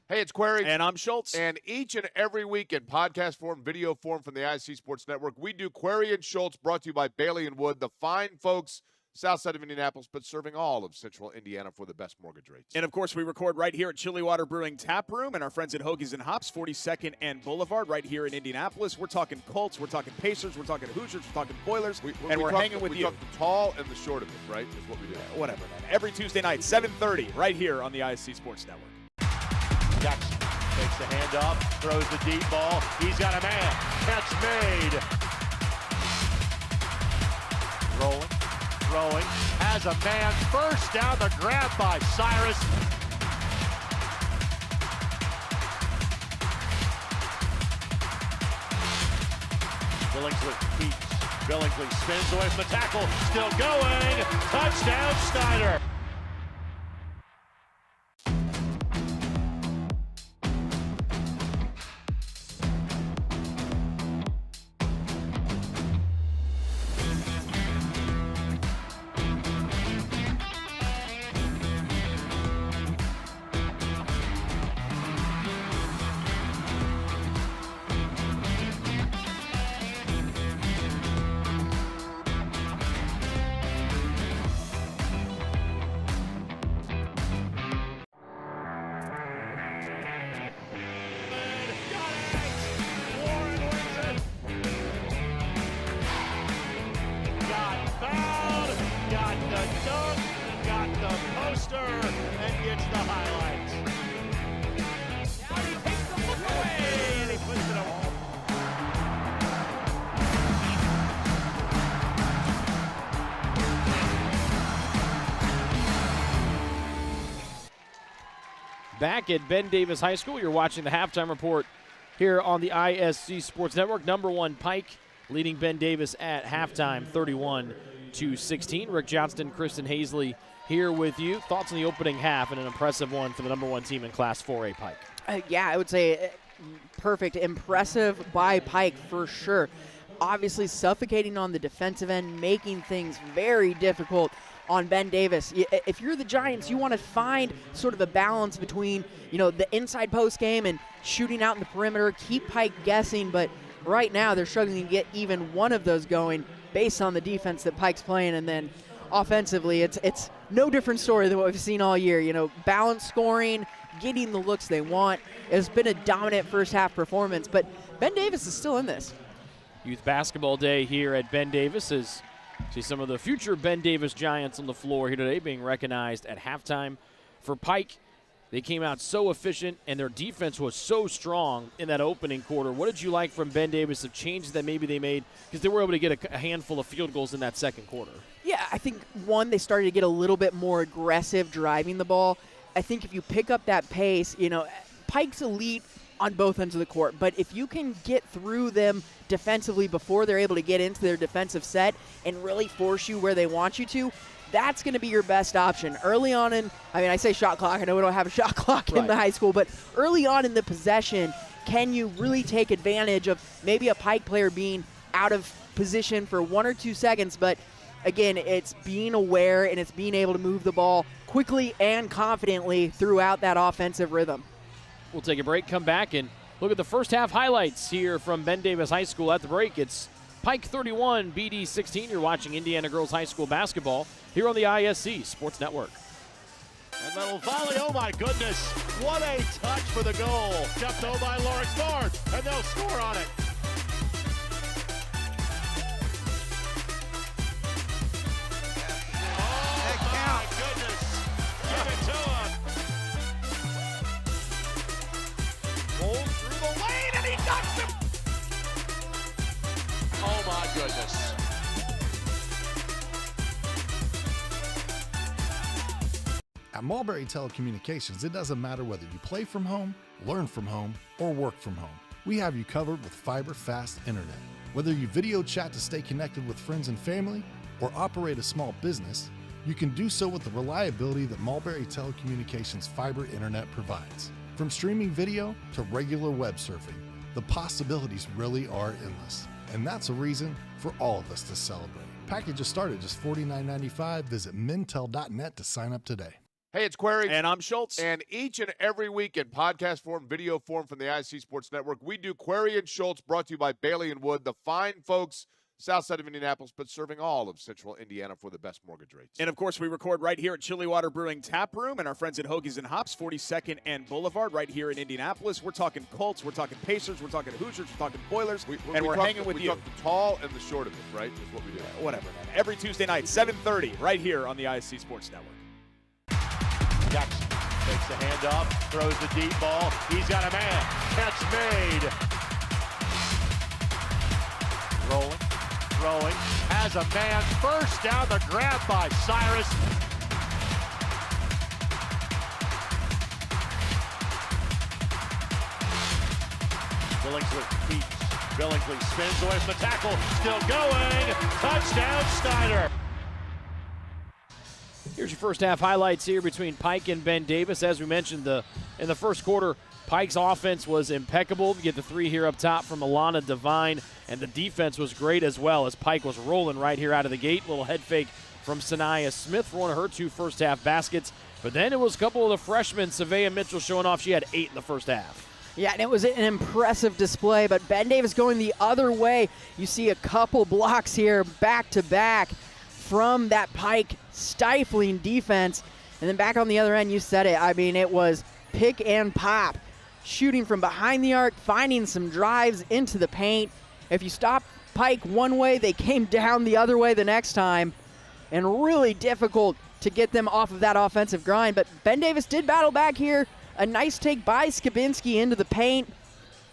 Hey, it's Query. And I'm Schultz. And each and every week in podcast form, video form from the ISC Sports Network, we do Query and Schultz, brought to you by Bailey & Wood, the fine folks south side of Indianapolis, but serving all of central Indiana for the best mortgage rates. And, of course, we record right here at Chili Water Brewing Tap Room and our friends at Hoagies and Hops, 42nd and Boulevard, right here in Indianapolis. We're talking Colts, we're talking Pacers, we're talking Hoosiers, we're talking Boilers, and we're hanging with you. We talk the tall and the short of it, right, is what we do. Yeah, whatever, man. Every Tuesday night, 7:30, right here on the ISC Sports Network. Jackson takes the handoff, throws the deep ball. He's got a man. Catch made. Rolling, throwing, has a man. First down, the grab by Cyrus. Billingsley keeps. Billingsley spins away from the tackle. Still going. Touchdown, Snyder. And gets the highlights. Now he takes the look away, and he puts it away. Back at Ben Davis High School, you're watching the halftime report here on the ISC Sports Network. #1 Pike leading Ben Davis at halftime, 31-16. Rick Johnston, Kristen Hazley here with you. Thoughts on the opening half and an impressive one for the #1 team in Class 4A Pike? Yeah, I would say perfect. Impressive by Pike for sure. Obviously suffocating on the defensive end, making things very difficult on Ben Davis. If you're the Giants, you want to find sort of a balance between, the inside post game and shooting out in the perimeter, keep Pike guessing, but right now they're struggling to get even one of those going based on the defense that Pike's playing. And then offensively, it's no different story than what we've seen all year. Balanced scoring, getting the looks they want. It's been a dominant first half performance, but Ben Davis is still in this. Youth Basketball Day here at Ben Davis as see some of the future Ben Davis Giants on the floor here today being recognized at halftime. For Pike, they came out so efficient and their defense was so strong in that opening quarter. What did you like from Ben Davis of changes that maybe they made because they were able to get a handful of field goals in that second quarter? Yeah, I think, one, they started to get a little bit more aggressive driving the ball. I think if you pick up that pace, Pike's elite on both ends of the court, but if you can get through them defensively before they're able to get into their defensive set and really force you where they want you to, that's going to be your best option. Early on I say shot clock. I know we don't have a shot clock in the high school, but early on in the possession, can you really take advantage of maybe a Pike player being out of position for 1 or 2 seconds, but again, it's being aware and it's being able to move the ball quickly and confidently throughout that offensive rhythm. We'll take a break, come back, and look at the first half highlights here from Ben Davis High School. At the break, it's Pike 31, BD 16. You're watching Indiana Girls High School basketball here on the ISC Sports Network. And little volley, oh my goodness. What a touch for the goal. Jumped over by Lawrence North, and they'll score on it. Oh my goodness. At Mulberry Telecommunications, it doesn't matter whether you play from home, learn from home, or work from home. We have you covered with fiber-fast internet. Whether you video chat to stay connected with friends and family, or operate a small business, you can do so with the reliability that Mulberry Telecommunications fiber internet provides. From streaming video to regular web surfing, the possibilities really are endless. And that's a reason for all of us to celebrate. Packages start at just $49.95. Visit mintel.net to sign up today. Hey, it's Query. And I'm Schultz. And each and every week in podcast form, video form from the IC Sports Network, we do Query and Schultz, brought to you by Bailey & Wood, the fine folks south side of Indianapolis, but serving all of central Indiana for the best mortgage rates. And, of course, we record right here at Chili Water Brewing Tap Room and our friends at Hoagies and Hops, 42nd and Boulevard, right here in Indianapolis. We're talking Colts, we're talking Pacers, we're talking Hoosiers, we're talking Boilers, and we're hanging with you. We talk the tall and the short of it, right, is what we do. Whatever, man. Every Tuesday night, 7:30, right here on the ISC Sports Network. Jackson takes the handoff, throws the deep ball. He's got a man. Catch made. Rolling, throwing, has a man. First down, the grab by Cyrus. Billingsley keeps. Billingsley spins away from the tackle. Still going. Touchdown, Snyder. Here's your first half highlights here between Pike and Ben Davis. As we mentioned, in the first quarter, Pike's offense was impeccable. You get the three here up top from Alana Devine, and the defense was great as well as Pike was rolling right here out of the gate. Little head fake from Sanaya Smith for one of her two first half baskets. But then it was a couple of the freshmen, Savea Mitchell, showing off. She had 8 in the first half. Yeah, and it was an impressive display, but Ben Davis going the other way. You see a couple blocks here back to back from that Pike stifling defense. And then back on the other end, you said it. I mean, it was pick and pop, shooting from behind the arc, finding some drives into the paint. If you stop Pike one way, they came down the other way the next time, and really difficult to get them off of that offensive grind. But Ben Davis did battle back here. A nice take by Skabinski into the paint,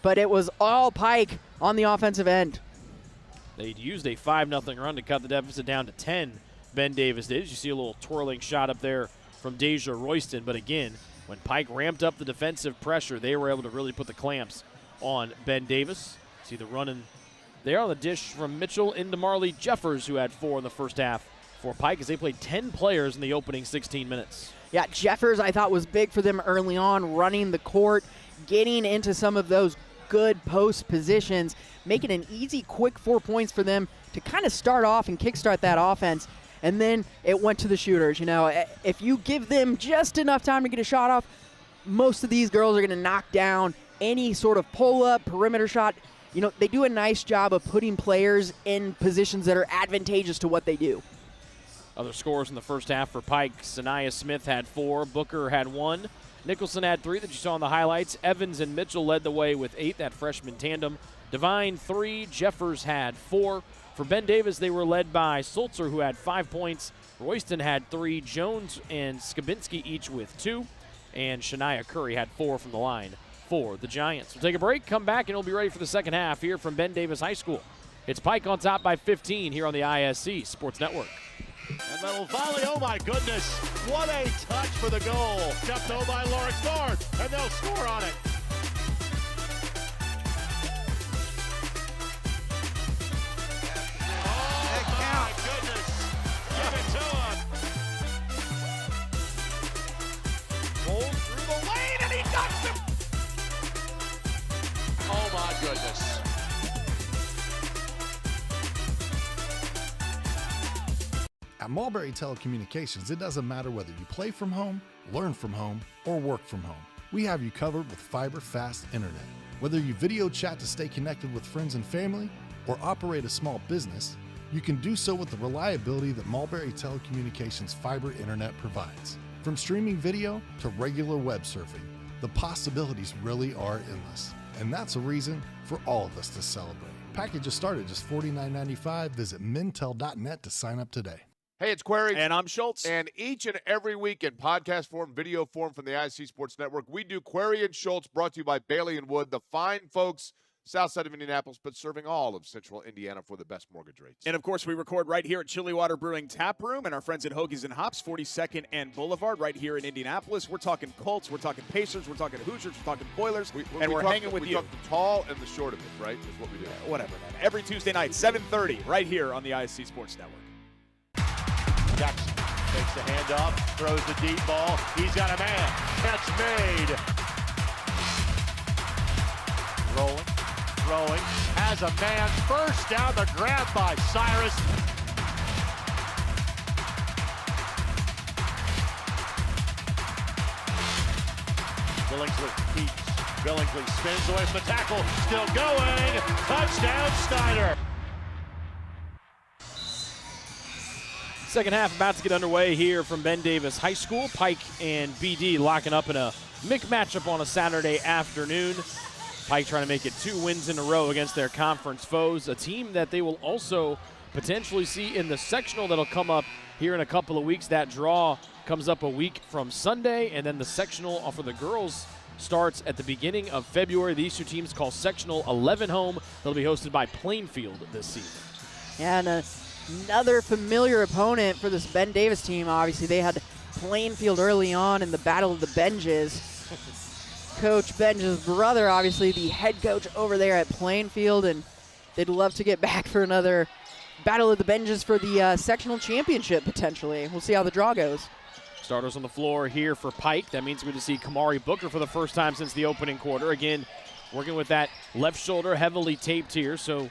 but it was all Pike on the offensive end. They used a 5-0 run to cut the deficit down to 10. Ben Davis did. You see a little twirling shot up there from Deja Royston. But again, when Pike ramped up the defensive pressure, they were able to really put the clamps on Ben Davis. See the running there on the dish from Mitchell into Marley Jeffers, who had 4 in the first half for Pike as they played 10 players in the opening 16 minutes. Yeah, Jeffers I thought was big for them early on, running the court, getting into some of those good post positions, making an easy, quick 4 points for them to kind of start off and kickstart that offense. And then it went to the shooters. You know, if you give them just enough time to get a shot off, most of these girls are going to knock down any sort of pull-up, perimeter shot. You know, they do a nice job of putting players in positions that are advantageous to what they do. Other scores in the first half for Pike. Sanaya Smith had 4. Booker had 1. Nicholson had 3 that you saw in the highlights. Evans and Mitchell led the way with 8, that freshman tandem. Devine 3. Jeffers had 4. For Ben Davis, they were led by Sulzer, who had 5 points. Royston had 3. Jones and Skabinski each with 2. And Shania Curry had 4 from the line for the Giants. We'll take a break, come back, and we'll be ready for the second half here from Ben Davis High School. It's Pike on top by 15 here on the ISC Sports Network. And little volley, oh my goodness. What a touch for the goal. Jumped over by Lawrence North, and they'll score on it. Oh my goodness. Give it to him. Rolls through the lane, and he ducks him. Oh my goodness. At Mulberry Telecommunications, it doesn't matter whether you play from home, learn from home, or work from home. We have you covered with fiber-fast internet. Whether you video chat to stay connected with friends and family, or operate a small business, you can do so with the reliability that Mulberry Telecommunications fiber internet provides. From streaming video to regular web surfing, the possibilities really are endless. And that's a reason for all of us to celebrate. Packages start at just $49.95. Visit mintel.net to sign up today. Hey, it's Query. And I'm Schultz. And each and every week in podcast form, video form from the ISC Sports Network, we do Query and Schultz, brought to you by Bailey and Wood, the fine folks south side of Indianapolis, but serving all of central Indiana for the best mortgage rates. And, of course, we record right here at Chili Water Brewing Tap Room and our friends at Hoagies and Hops, 42nd and Boulevard, right here in Indianapolis. We're talking Colts, we're talking Pacers, we're talking Hoosiers, we're talking Boilers, and we're hanging with you. We talk the tall and the short of it, right, is what we do. Whatever, man. Every Tuesday night, 7:30, right here on the ISC Sports Network. Jackson takes the handoff, throws the deep ball. He's got a man. Catch made. Rolling, throwing, has a man. First down, the grab by Cyrus. Billingsley keeps. Billingsley spins away from the tackle. Still going. Touchdown, Snyder. Second half about to get underway here from Ben Davis High School. Pike and BD locking up in a MIC matchup on a Saturday afternoon. Pike trying to make it 2 wins in a row against their conference foes, a team that they will also potentially see in the sectional that'll come up here in a couple of weeks. That draw comes up a week from Sunday, and then the sectional for the girls starts at the beginning of February. These two teams call Sectional 11 home. They'll be hosted by Plainfield this season. Yeah, and another familiar opponent for this Ben Davis team. Obviously, they had Plainfield early on in the Battle of the Benjes. Coach Benj's brother, obviously the head coach over there at Plainfield, and they'd love to get back for another Battle of the Benjes for the sectional championship, potentially. We'll see how the draw goes. Starters on the floor here for Pike. That means we're going to see Kamari Booker for the first time since the opening quarter. Again, working with that left shoulder, heavily taped here, so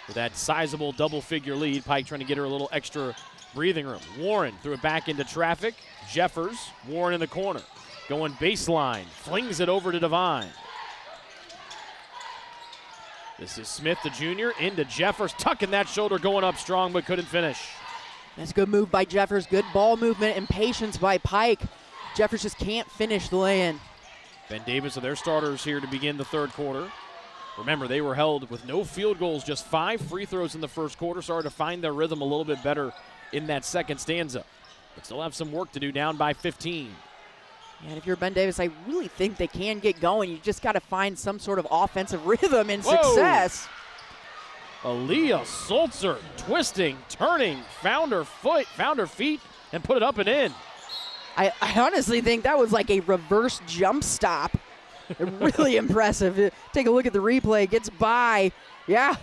with that sizable double-figure lead, Pike trying to get her a little extra breathing room. Warren threw it back into traffic. Jeffers, Warren in the corner. Going baseline, flings it over to Devine. This is Smith, the junior, into Jeffers, tucking that shoulder, going up strong, but couldn't finish. That's a good move by Jeffers. Good ball movement and patience by Pike. Jeffers just can't finish the lay-in. Ben Davis are their starters here to begin the third quarter. Remember, they were held with no field goals, just 5 free throws in the first quarter. Started to find their rhythm a little bit better in that second stanza, but still have some work to do, down by 15. And if you're Ben Davis, I really think they can get going. You just got to find some sort of offensive rhythm and success. Aaliyah Sulzer twisting, turning, found her feet, and put it up and in. I honestly think that was like a reverse jump stop. Really impressive. Take a look at the replay. Gets by. Yeah,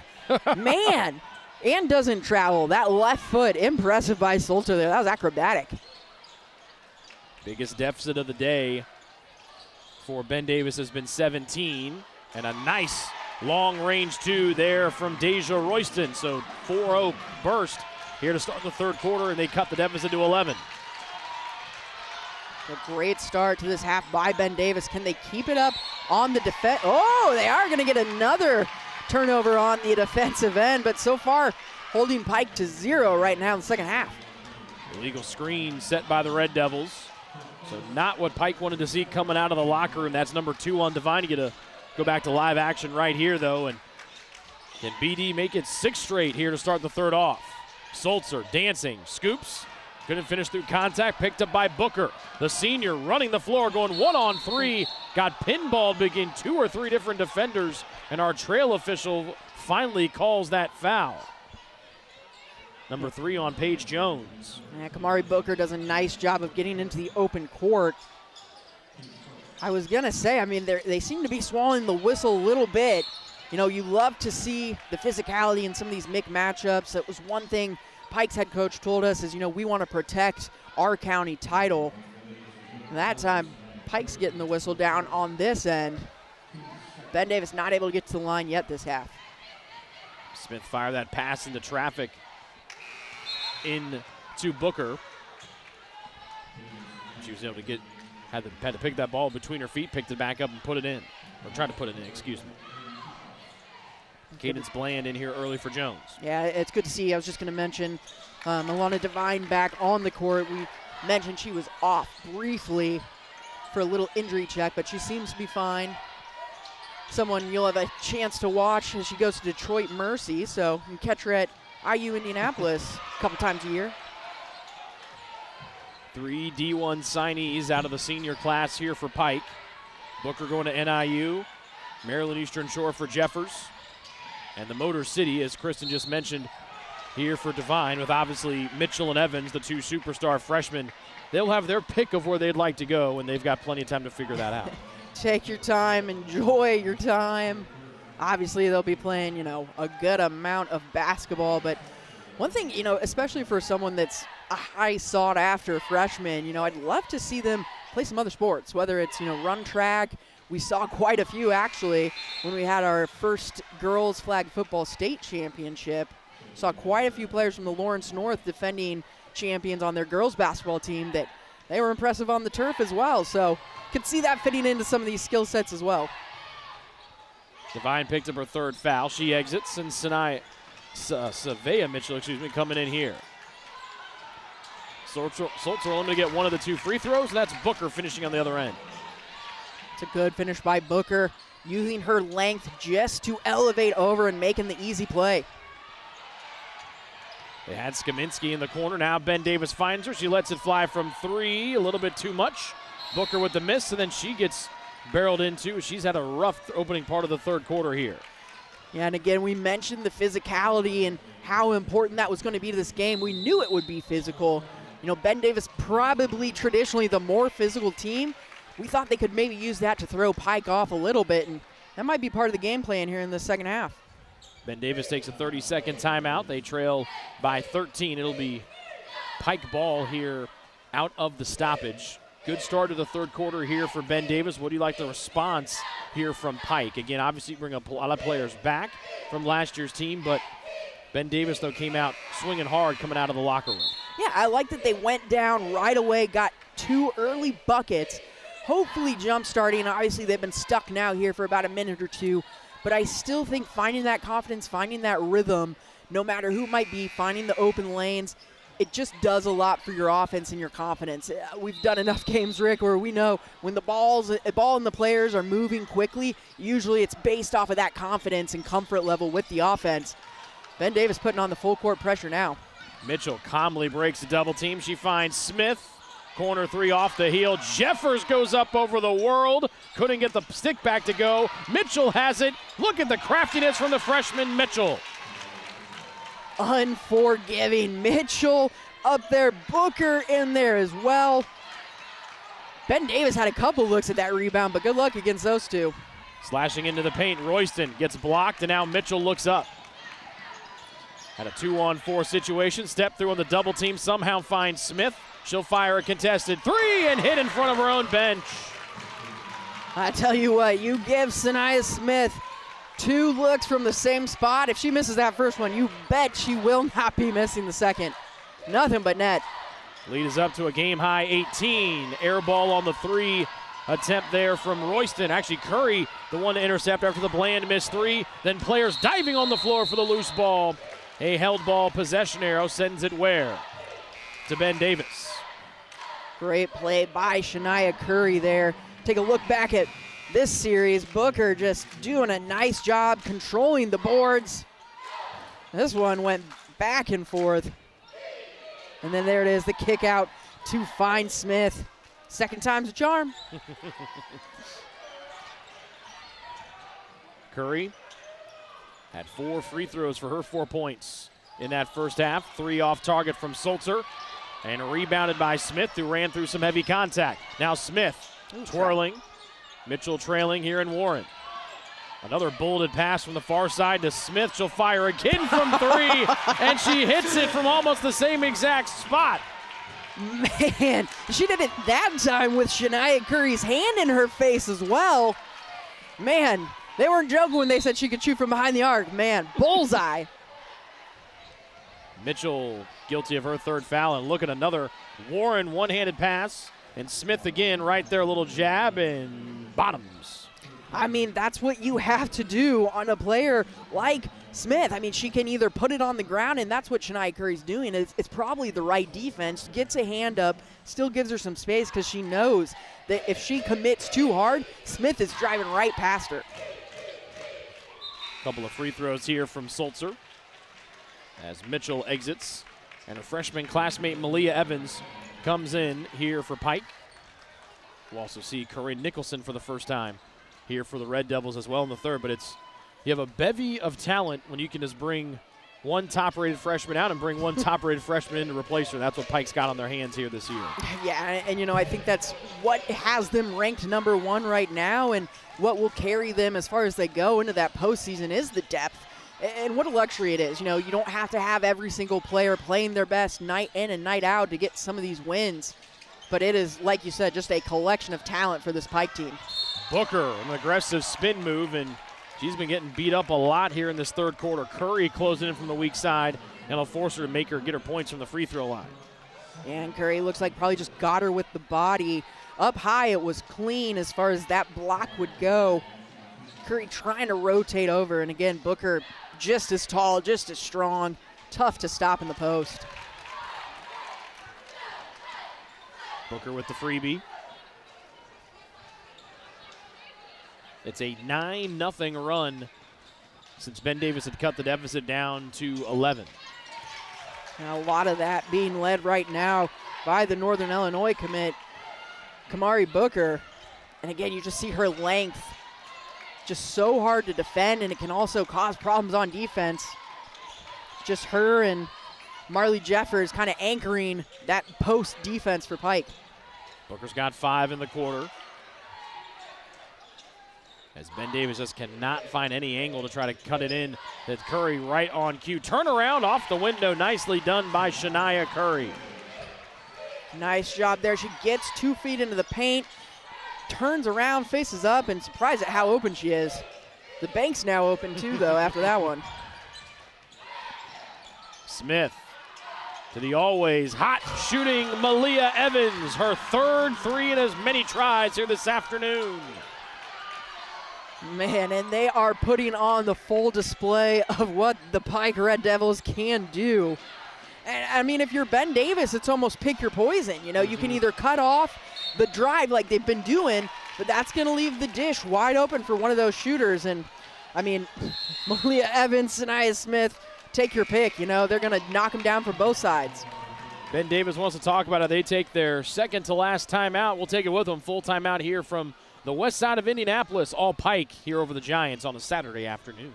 man. And doesn't travel. That left foot, impressive by Sulzer there. That was acrobatic. Biggest deficit of the day for Ben Davis has been 17, and a nice long-range 2 there from Deja Royston. So 4-0 burst here to start the third quarter, and they cut the deficit to 11. A great start to this half by Ben Davis. Can they keep it up on the defense? Oh, they are going to get another turnover on the defensive end, but so far holding Pike to 0 right now in the second half. Illegal screen set by the Red Devils. So not what Pike wanted to see coming out of the locker room. That's number 2 on Devine. You get to go back to live action right here, though. And can BD make it 6 straight here to start the third off? Sulzer dancing, scoops. Couldn't finish through contact. Picked up by Booker. The senior running the floor, going 1-on-3. Got pinballed between 2 or 3 different defenders. And our trail official finally calls that foul. Number 3 on Paige Jones. Yeah, Kamari Booker does a nice job of getting into the open court. I was going to say, I mean, they seem to be swallowing the whistle a little bit. You know, you love to see the physicality in some of these MIC matchups. That was one thing Pike's head coach told us is, you know, we want to protect our county title. And that time, Pike's getting the whistle down on this end. Ben Davis not able to get to the line yet this half. Smith fired that pass into traffic into Booker. She was able to had to pick that ball between her feet, picked it back up and put it in. Or tried to put it in, excuse me. Cadence Bland in here early for Jones. Yeah, it's good to see. I was just going to mention Alana Devine back on the court. We mentioned she was off briefly for a little injury check, but she seems to be fine. Someone you'll have a chance to watch as she goes to Detroit Mercy, so you can catch her at IU Indianapolis a couple times a year. 3 D1 signees out of the senior class here for Pike. Booker going to NIU, Maryland Eastern Shore for Jeffers, and the Motor City, as Kristen just mentioned, here for Devine, with obviously Mitchell and Evans, the 2 superstar freshmen. They'll have their pick of where they'd like to go, and they've got plenty of time to figure that out. Take your time, enjoy your time. Obviously, they'll be playing, you know, a good amount of basketball. But one thing, you know, especially for someone that's a high sought-after freshman, you know, I'd love to see them play some other sports, whether it's, you know, run track. We saw quite a few, actually, when we had our first girls flag football state championship. Saw quite a few players from the Lawrence North defending champions on their girls basketball team that they were impressive on the turf as well. So could see that fitting into some of these skill sets as well. Devine picked up her 3rd foul. She exits, and Savea Mitchell, coming in here. Sulzer only to get one of the 2 free throws, and that's Booker finishing on the other end. It's a good finish by Booker, using her length just to elevate over and making the easy play. They had Skaminski in the corner. Now Ben Davis finds her. She lets it fly from 3, a little bit too much. Booker with the miss, and then she gets barreled into. She's had a rough opening part of the third quarter here. Yeah, and again, we mentioned the physicality and how important that was going to be to this game. We knew it would be physical. You know, Ben Davis probably traditionally the more physical team. We thought they could maybe use that to throw Pike off a little bit, and that might be part of the game plan here in the second half. Ben Davis takes a 30-second timeout. They trail by 13. It'll be Pike ball here out of the stoppage. Good start to the third quarter here for Ben Davis. What do you like the response here from Pike? Again, obviously bring a lot of players back from last year's team, but Ben Davis, though, came out swinging hard coming out of the locker room. Yeah, I like that they went down right away, got 2 early buckets, hopefully jump-starting. Obviously, they've been stuck now here for about a minute or 2, but I still think finding that confidence, finding that rhythm, no matter who it might be, finding the open lanes, it just does a lot for your offense and your confidence. We've done enough games, Rick, where we know when the ball and the players are moving quickly, usually it's based off of that confidence and comfort level with the offense. Ben Davis putting on the full court pressure now. Mitchell calmly breaks a double team. She finds Smith. Corner 3 off the heel. Jeffers goes up over the world. Couldn't get the stick back to go. Mitchell has it. Look at the craftiness from the freshman Mitchell. Unforgiving. Mitchell up there. Booker in there as well. Ben Davis had a couple looks at that rebound, but good luck against those 2. Slashing into the paint. Royston gets blocked, and now Mitchell looks up. Had a 2-on-4 situation. Step through on the double team. Somehow finds Smith. She'll fire a contested 3 and hit in front of her own bench. I tell you what, you give Sanaya Smith 2 looks from the same spot. If she misses that first one, you bet she will not be missing the second. Nothing but net. Lead is up to a game-high 18. Air ball on the 3 attempt there from Royston. Actually, Curry, the one to intercept after the Bland missed 3. Then players diving on the floor for the loose ball. A held ball possession arrow sends it where? To Ben Davis. Great play by Shania Curry there. Take a look back at this series. Booker just doing a nice job controlling the boards. This one went back and forth. And then there it is, the kick out to find Smith. Second time's a charm. Curry had 4 free throws for her 4 points in that first half. 3 off target from Sulzer. And rebounded by Smith, who ran through some heavy contact. Now Smith twirling. Mitchell trailing here in Warren. Another bulleted pass from the far side to Smith. She'll fire again from 3, and she hits it from almost the same exact spot. Man, she did it that time with Shania Curry's hand in her face as well. Man, they weren't joking when they said she could shoot from behind the arc. Man, bullseye. Mitchell guilty of her 3rd foul, and look at another Warren one-handed pass, and Smith again right there, a little jab, and bottoms. I mean, that's what you have to do on a player like Smith. I mean, she can either put it on the ground, and that's what Shania Curry's doing. It's probably the right defense. Gets a hand up, still gives her some space because she knows that if she commits too hard, Smith is driving right past her. Couple of free throws here from Sulzer as Mitchell exits, and her freshman classmate Malia Evans comes in here for Pike. We'll also see Corinne Nicholson for the first time here for the Red Devils as well in the third, but you have a bevy of talent when you can just bring one top-rated freshman out and bring one top-rated freshman in to replace her. That's what Pike's got on their hands here this year. Yeah, and I think that's what has them ranked number 1 right now, and what will carry them as far as they go into that postseason is the depth. And what a luxury it is. You don't have to have every single player playing their best night in and night out to get some of these wins. But it is, like you said, just a collection of talent for this Pike team. Booker, an aggressive spin move, and she's been getting beat up a lot here in this third quarter. Curry closing in from the weak side, and it'll force her to make her get her points from the free throw line. And Curry looks like probably just got her with the body. Up high, it was clean as far as that block would go. Curry trying to rotate over, and again, Booker just as tall, just as strong, tough to stop in the post. Booker with the freebie. It's a 9-0 run since Ben Davis had cut the deficit down to 11. Now, a lot of that being led right now by the Northern Illinois commit, Kamari Booker. And again, you just see her length just so hard to defend, and it can also cause problems on defense. Just her and Marley Jeffers kind of anchoring that post defense for Pike. Booker's got 5 in the quarter, as Ben Davis just cannot find any angle to try to cut it in. That's Curry right on cue. Turnaround off the window, nicely done by Shania Curry. Nice job there. She gets 2 feet into the paint, turns around, faces up, and surprised at how open she is. The bank's now open too, though, after that one. Smith to the always hot shooting Malia Evans, her 3rd 3 in as many tries here this afternoon. Man, and they are putting on the full display of what the Pike Red Devils can do. And I mean, if you're Ben Davis, it's almost pick your poison. You know, you can either cut off the drive like they've been doing, but that's going to leave the dish wide open for one of those shooters. And I mean, Malia Evans, Shania Smith, take your pick. You know, they're going to knock them down from both sides. Ben Davis wants to talk about how they take their second to last timeout. We'll take it with them. Full timeout here from the west side of Indianapolis. All Pike here over the Giants on a Saturday afternoon.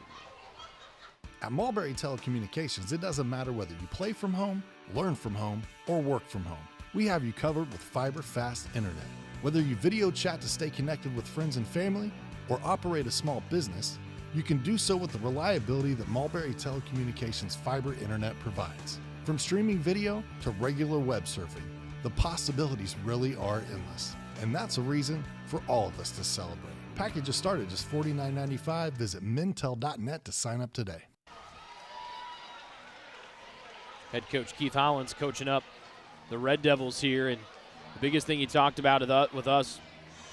At Mulberry Telecommunications, it doesn't matter whether you play from home, learn from home, or work from home. We have you covered with fiber-fast internet. Whether you video chat to stay connected with friends and family, or operate a small business, you can do so with the reliability that Mulberry Telecommunications fiber internet provides. From streaming video to regular web surfing, the possibilities really are endless. And that's a reason for all of us to celebrate. Packages start at just $49.95. Visit mintel.net to sign up today. Head coach Keith Hollins coaching up the Red Devils here, and the biggest thing he talked about with us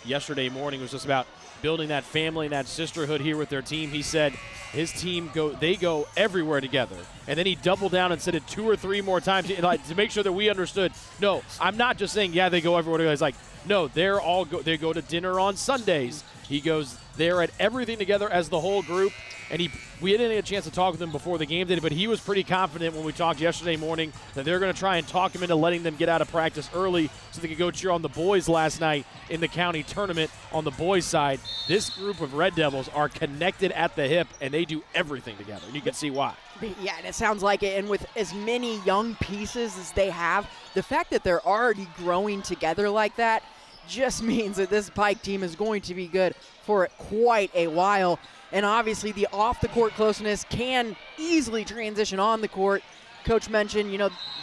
yesterday morning was just about building that family and that sisterhood here with their team. He said his team they go everywhere together, and then he doubled down and said it 2 or 3 more times to make sure that we understood. No, I'm not just saying they go everywhere together. He's like, no, they go to dinner on Sundays. He goes, they're at everything together as the whole group. And we didn't get a chance to talk with him before the game today, but he was pretty confident when we talked yesterday morning that they're going to try and talk him into letting them get out of practice early so they could go cheer on the boys last night in the county tournament on the boys' side. This group of Red Devils are connected at the hip, and they do everything together, and you can see why. Yeah, and it sounds like it. And with as many young pieces as they have, the fact that they're already growing together like that just means that this Pike team is going to be good for quite a while. And obviously the off-the-court closeness can easily transition on the court. Coach mentioned,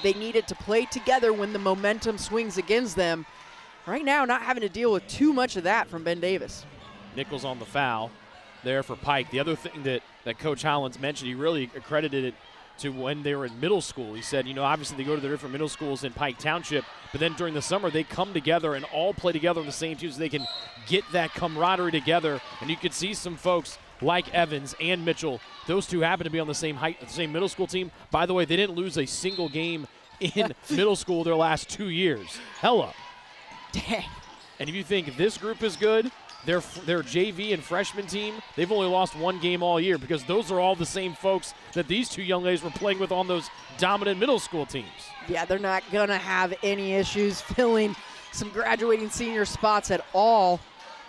they needed to play together when the momentum swings against them. Right now, not having to deal with too much of that from Ben Davis. Nichols on the foul there for Pike. The other thing that Coach Hollins mentioned, he really accredited it to when they were in middle school. He said, obviously they go to the different middle schools in Pike Township, but then during the summer they come together and all play together on the same team so they can get that camaraderie together. And you could see some folks like Evans and Mitchell, those two happen to be on the same middle school team. By the way, they didn't lose a single game in middle school their last 2 years. Hella. Dang. And if you think this group is good, their JV and freshman team, they've only lost 1 game all year because those are all the same folks that these 2 young ladies were playing with on those dominant middle school teams. Yeah, they're not going to have any issues filling some graduating senior spots at all.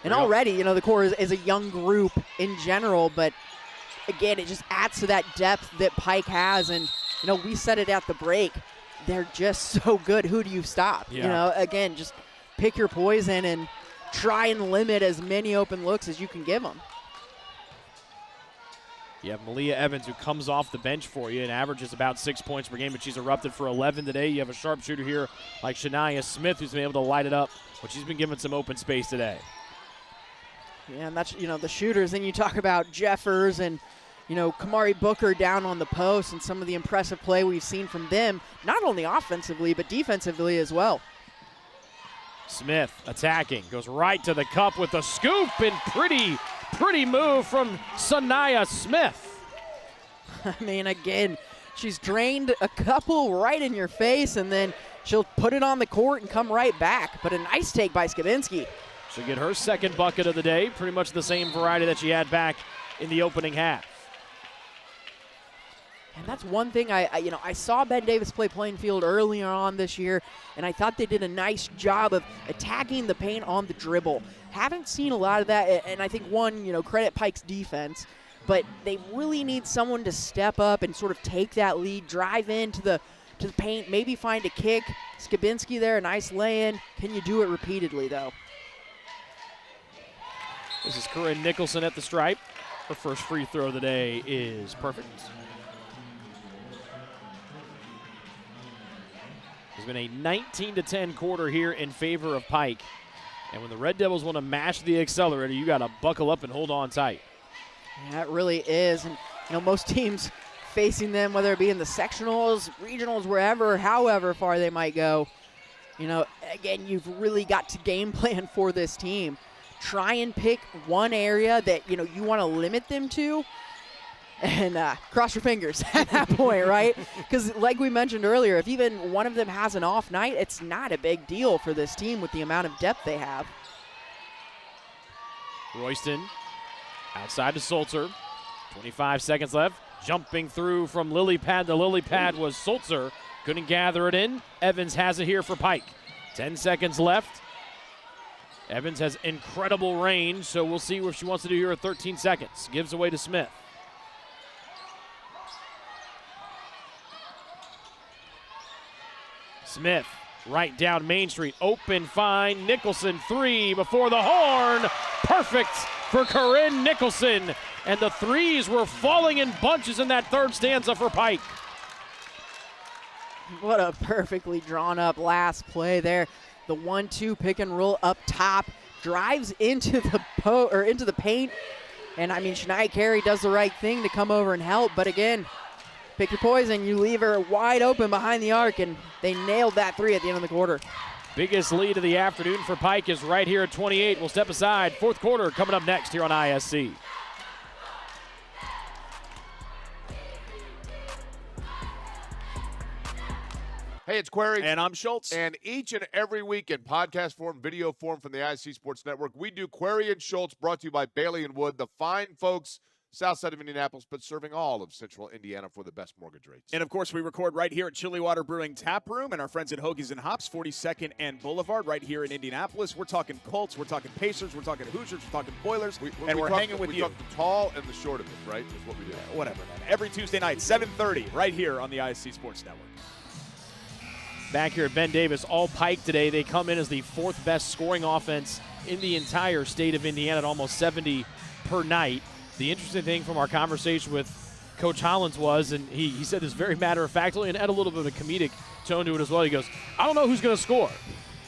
And already, the core is a young group in general, but again, it just adds to that depth that Pike has. And, we said it at the break. They're just so good. Who do you stop? Yeah. Again, just pick your poison and try and limit as many open looks as you can give them. You have Malia Evans, who comes off the bench for you and averages about 6 points per game, but she's erupted for 11 today. You have a sharpshooter here like Shania Smith, who's been able to light it up, but she's been given some open space today. Yeah, and that's, the shooters. Then you talk about Jeffers and, Kamari Booker down on the post and some of the impressive play we've seen from them, not only offensively, but defensively as well. Smith attacking, goes right to the cup with a scoop, and pretty move from Shania Smith. I mean, again, she's drained a couple right in your face, and then she'll put it on the court and come right back. But a nice take by Skibinski. She'll get her second bucket of the day, pretty much the same variety that she had back in the opening half. And that's one thing I saw Ben Davis play Plainfield earlier on this year, and I thought they did a nice job of attacking the paint on the dribble. Haven't seen a lot of that, and I think credit Pike's defense, but they really need someone to step up and sort of take that lead, drive into the paint, maybe find a kick. Skibinski there, a nice lay-in. Can you do it repeatedly, though? This is Corinne Nicholson at the stripe. Her first free throw of the day is perfect. There's been a 19-10 quarter here in favor of Pike. And when the Red Devils want to mash the accelerator, you got to buckle up and hold on tight. Yeah, it really is. And, most teams facing them, whether it be in the sectionals, regionals, wherever, however far they might go, again, you've really got to game plan for this team. Try and pick one area that, you want to limit them to. And cross your fingers at that point, right? Because like we mentioned earlier, if even one of them has an off night, it's not a big deal for this team with the amount of depth they have. Royston outside to Sulzer. 25 seconds left. Jumping through from lily pad to lily pad was Sulzer. Couldn't gather it in. Evans has it here for Pike. 10 seconds left. Evans has incredible range, so we'll see what she wants to do here at 13 seconds. Gives away to Smith. Smith, right down Main Street, open, fine. Nicholson, three before the horn. Perfect for Corinne Nicholson. And the threes were falling in bunches in that third stanza for Pike. What a perfectly drawn up last play there. The 1-2 pick and roll up top, drives into the paint. And Shania Carey does the right thing to come over and help. But again, pick your poison. You leave her wide open behind the arc, and they nailed that three at the end of the quarter. Biggest lead of the afternoon for Pike is right here at 28. We'll step aside. Fourth quarter coming up next here on ISC. Hey, it's Query. And I'm Schultz. And each and every week in podcast form, video form from the ISC Sports Network, we do Query and Schultz, brought to you by Bailey & Wood, the fine folks south side of Indianapolis, but serving all of central Indiana for the best mortgage rates. And, of course, we record right here at Chilly Water Brewing Tap Room and our friends at Hoagies and Hops, 42nd and Boulevard, right here in Indianapolis. We're talking Colts, we're talking Pacers, we're talking Hoosiers, we're talking Boilers, and we're hanging with you. We talk the tall and the short of it, right, is what we do. Whatever, man. Every Tuesday night, 7:30, right here on the ISC Sports Network. Back here at Ben Davis, all Pike today. They come in as the fourth best scoring offense in the entire state of Indiana at almost 70 per night. The interesting thing from our conversation with Coach Hollins was, and he said this very matter-of-factly and had a little bit of a comedic tone to it as well. He goes, I don't know who's going to score.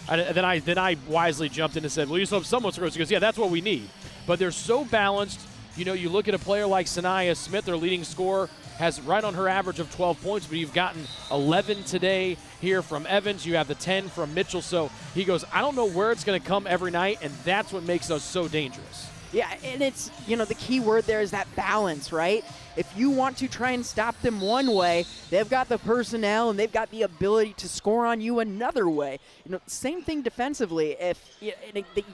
And then I wisely jumped in and said, well, you still have someone scores. He goes, yeah, that's what we need. But they're so balanced. You look at a player like Sanaya Smith, their leading scorer, has right on her average of 12 points, but you've gotten 11 today here from Evans. You have the 10 from Mitchell. So he goes, I don't know where it's going to come every night, and that's what makes us so dangerous. Yeah, and it's, the key word there is that balance, right? If you want to try and stop them one way, they've got the personnel and they've got the ability to score on you another way. Same thing defensively. You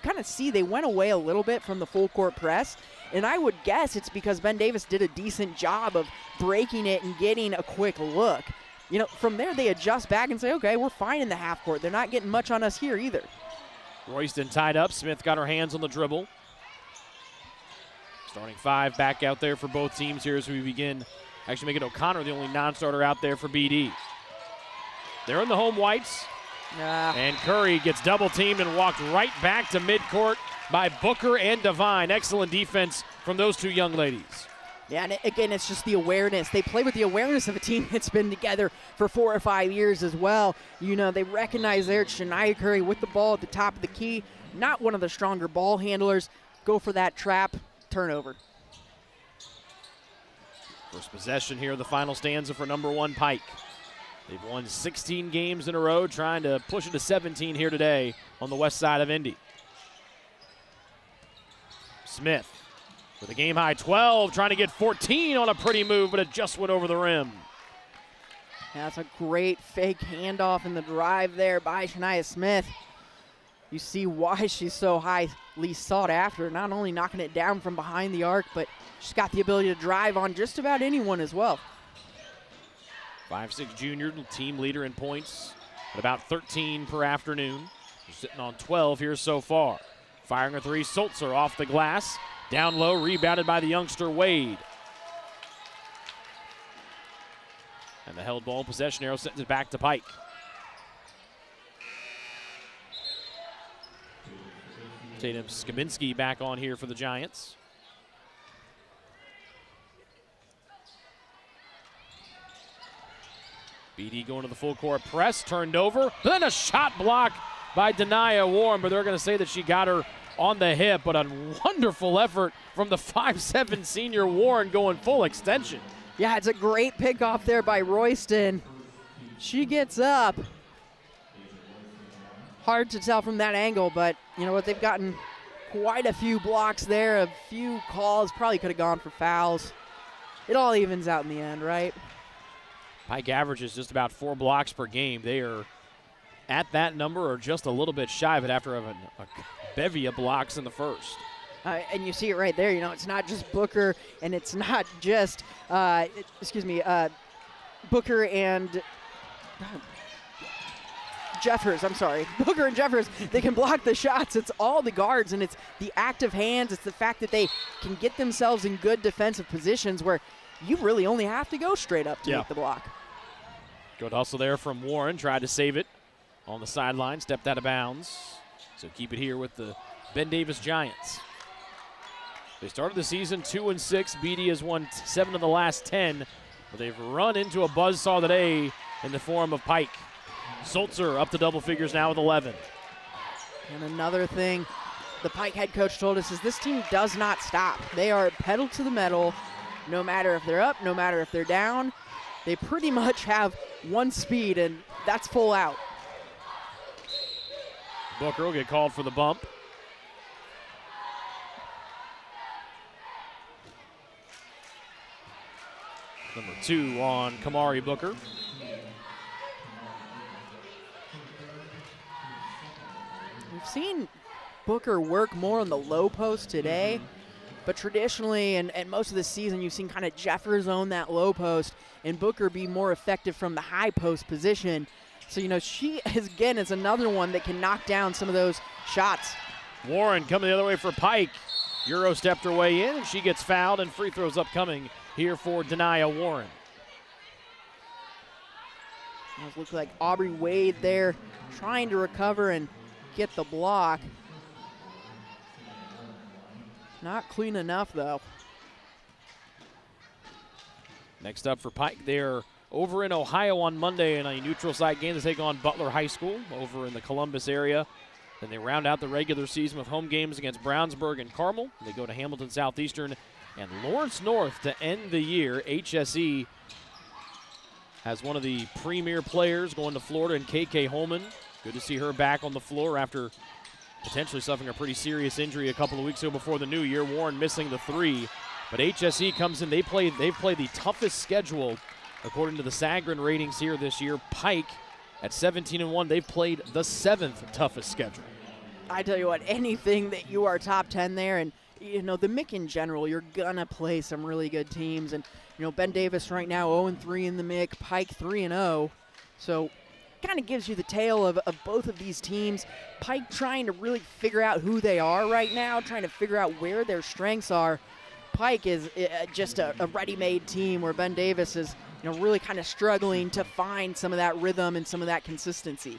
kind of see they went away a little bit from the full court press, and I would guess it's because Ben Davis did a decent job of breaking it and getting a quick look. From there they adjust back and say, okay, we're fine in the half court. They're not getting much on us here either. Royston tied up. Smith got her hands on the dribble. Starting five back out there for both teams here as we begin. Actually making O'Connor the only non-starter out there for BD. They're in the home whites. And Curry gets double-teamed and walked right back to midcourt by Booker and Devine. Excellent defense from those two young ladies. Yeah, and again, it's just the awareness. They play with the awareness of a team that's been together for 4 or 5 years as well. They recognize there it's Shania Curry with the ball at the top of the key. Not one of the stronger ball handlers. Go for that trap. Turnover. First possession here, the final stanza for number 1 Pike. They've won 16 games in a row, trying to push it to 17 here today on the west side of Indy. Smith with a game-high 12, trying to get 14 on a pretty move, but it just went over the rim. That's a great fake handoff in the drive there by Shania Smith. You see why she's so highly sought after, not only knocking it down from behind the arc, but she's got the ability to drive on just about anyone as well. 5'6" junior, team leader in points at about 13 per afternoon. She's sitting on 12 here so far. Firing a three, Sulzer off the glass. Down low, rebounded by the youngster Wade. And the held ball possession arrow sends it back to Pike. Tatum Skabinski back on here for the Giants. BD going to the full court press, turned over, then a shot block by Denia Warren, but they're going to say that she got her on the hip, but a wonderful effort from the 5'7" senior Warren going full extension. Yeah, it's a great pickoff there by Royston. She gets up. Hard to tell from that angle, but you know what? They've gotten quite a few blocks there, a few calls. Probably could have gone for fouls. It all evens out in the end, right? Pike averages just about 4 blocks per game. They are at that number or just a little bit shy of it after having a bevy of blocks in the first. And you see it right there. You know, it's not just Booker, and it's not just, Booker and Jeffers. I'm sorry. Booker and Jeffers, they can block the shots. It's all the guards, and it's the active hands. It's the fact that they can get themselves in good defensive positions where you really only have to go straight up to make the block. Good hustle there from Warren. Tried to save it on the sideline. Stepped out of bounds. So keep it here with the Ben Davis Giants. They started the season 2-6. BD has won 7 of the last 10. But they've run into a buzzsaw today in the form of Pike. Sulzer up to double figures now with 11. And another thing the Pike head coach told us is this team does not stop. They are pedal to the metal, no matter if they're up, no matter if they're down. They pretty much have one speed, and that's full out. Booker will get called for the bump. Number 2 on Kamari Booker. We've seen Booker work more on the low post today, but traditionally and most of the season you've seen kind of Jeffers own that low post and Booker be more effective from the high post position. So, you know, she, again, is another one that can knock down some of those shots. Warren coming the other way for Pike. Euro stepped her way in, and she gets fouled, and free throws upcoming here for Denia Warren. It looks like Aubrey Wade there trying to recover and get the block. Not clean enough, though. Next up for Pike, they're over in Ohio on Monday in a neutral site game to take on Butler High School over in the Columbus area. Then they round out the regular season with home games against Brownsburg and Carmel. They go to Hamilton Southeastern and Lawrence North to end the year. HSE has one of the premier players going to Florida in KK Holman. Good to see her back on the floor after potentially suffering a pretty serious injury a couple of weeks ago before the new year. Warren missing the 3. But HSE comes in. They've played the toughest schedule according to the Sagarin ratings here this year. Pike at 17-1, they've played the 7th toughest schedule. I tell you what, anything that you are top 10 there, and you know the MIC in general, you're gonna play some really good teams. And you know Ben Davis right now 0-3 in the MIC, Pike 3-0. So kind of gives you the tale of both of these teams. Pike trying to really figure out who they are right now, trying to figure out where their strengths are. Pike is just a ready-made team where Ben Davis is, you know, really kind of struggling to find some of that rhythm and some of that consistency.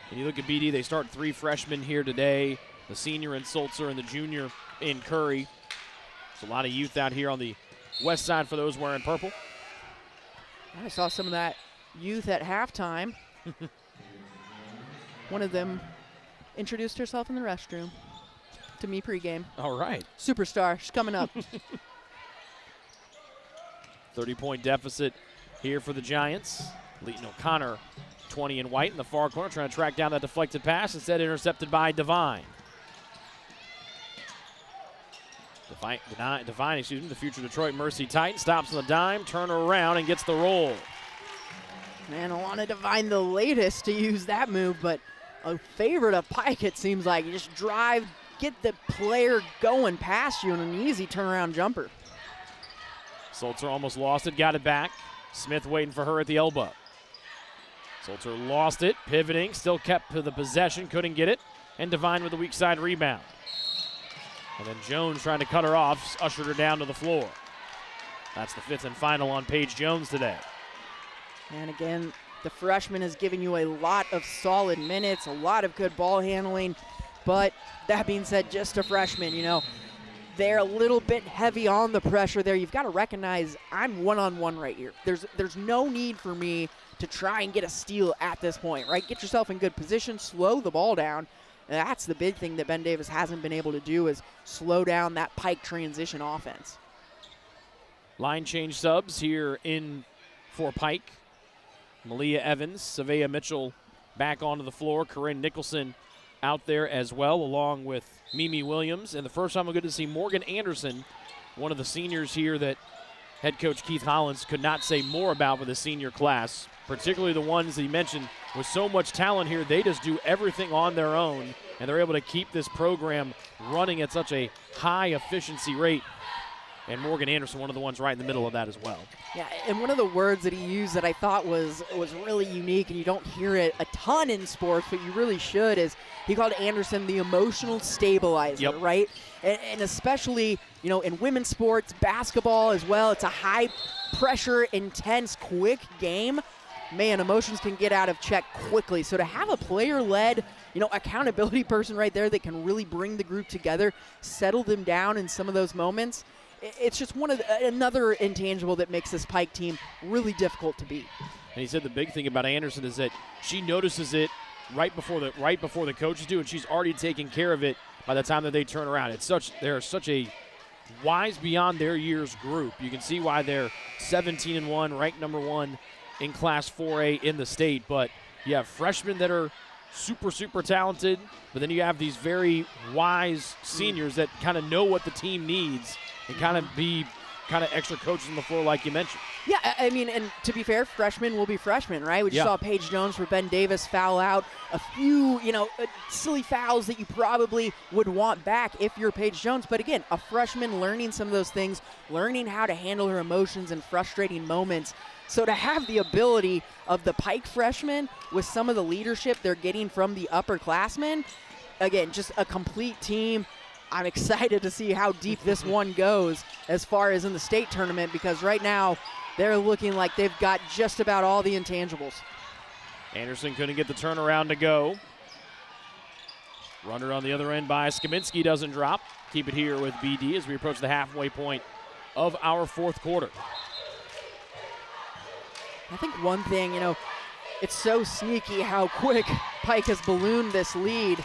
And you look at BD, they start 3 freshmen here today, the senior in Sulzer and the junior in Curry. There's a lot of youth out here on the west side for those wearing purple. I saw some of that youth at halftime. One of them introduced herself in the restroom to me pregame. All right. Superstar, she's coming up. 30-point deficit here for the Giants. Leighton O'Connor, 20 in white in the far corner, trying to track down that deflected pass, instead intercepted by Devine. Devine, the future Detroit Mercy Titan, stops on the dime, turn around, and gets the roll. Donna Devine the latest to use that move, but a favorite of Pike, it seems like. You just drive, get the player going past you in an easy turnaround jumper. Sulzer almost lost it, got it back. Smith waiting for her at the elbow. Sulzer lost it, pivoting, still kept to the possession, couldn't get it. And Devine with the weak side rebound. And then Jones trying to cut her off, ushered her down to the floor. That's the 5th and final on Paige Jones today. And again, the freshman has given you a lot of solid minutes, a lot of good ball handling. But that being said, just a freshman, you know, they're a little bit heavy on the pressure there. You've got to recognize I'm one-on-one right here. There's no need for me to try and get a steal at this point, right? Get yourself in good position, slow the ball down. And that's the big thing that Ben Davis hasn't been able to do, is slow down that Pike transition offense. Line change subs here in for Pike. Malia Evans, Savea Mitchell back onto the floor. Corinne Nicholson out there as well, along with Mimi Williams. And the first time I'm good to see Morgan Anderson, one of the seniors here that head coach Keith Hollins could not say more about with the senior class, particularly the ones that he mentioned with so much talent here. They just do everything on their own, and they're able to keep this program running at such a high efficiency rate. And Morgan Anderson, one of the ones right in the middle of that as well. Yeah, and one of the words that he used that I thought was really unique, and you don't hear it a ton in sports, but you really should, is he called Anderson the emotional stabilizer, right? And especially, you know, in women's sports, basketball as well, it's a high-pressure, intense, quick game. Man, emotions can get out of check quickly. So to have a player-led, you know, accountability person right there that can really bring the group together, settle them down in some of those moments, it's just another intangible that makes this Pike team really difficult to beat. And he said the big thing about Anderson is that she notices it right before the coaches do, and she's already taking care of it by the time that they turn around. They're such a wise beyond their years group. You can see why they're 17-1, ranked number 1 in Class 4A in the state. But you have freshmen that are super, super talented, but then you have these very wise seniors that kind of know what the team needs and kind of be extra coaches on the floor like you mentioned. Yeah, I mean, and to be fair, freshmen will be freshmen, right? We just saw Paige Jones for Ben Davis foul out a few, you know, silly fouls that you probably would want back if you're Paige Jones. But again, a freshman learning some of those things, learning how to handle her emotions in frustrating moments. So to have the ability of the Pike freshmen with some of the leadership they're getting from the upperclassmen, again, just a complete team. I'm excited to see how deep this one goes as far as in the state tournament, because right now they're looking like they've got just about all the intangibles. Anderson couldn't get the turnaround to go. Runner on the other end by Skaminski doesn't drop. Keep it here with BD as we approach the halfway point of our fourth quarter. I think one thing, you know, it's so sneaky how quick Pike has ballooned this lead.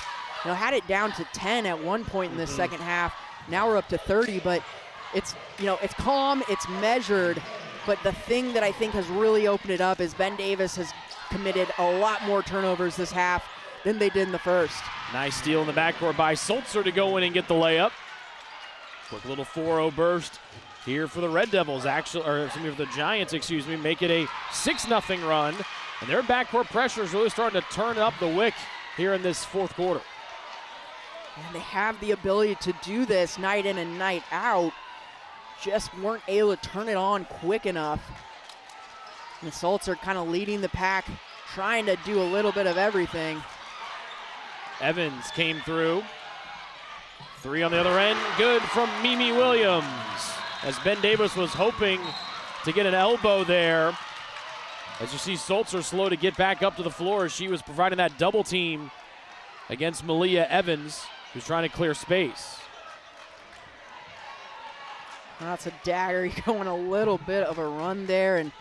You know, had it down to 10 at one point in the second half. Now we're up to 30, but it's, you know, it's calm, it's measured. But the thing that I think has really opened it up is Ben Davis has committed a lot more turnovers this half than they did in the first. Nice steal in the backcourt by Sulzer to go in and get the layup. Quick little 4-0 burst here for the Red Devils, for the Giants, make it a 6-0 run. And their backcourt pressure is really starting to turn up the wick here in this fourth quarter. And they have the ability to do this night in and night out. Just weren't able to turn it on quick enough. And the Sulzer kind of leading the pack, trying to do a little bit of everything. Evans came through. 3 on the other end, good from Mimi Williams. As Ben Davis was hoping to get an elbow there. As you see Sulzer slow to get back up to the floor, she was providing that double team against Malia Evans, who's trying to clear space. That's a dagger going a little bit of a run there, and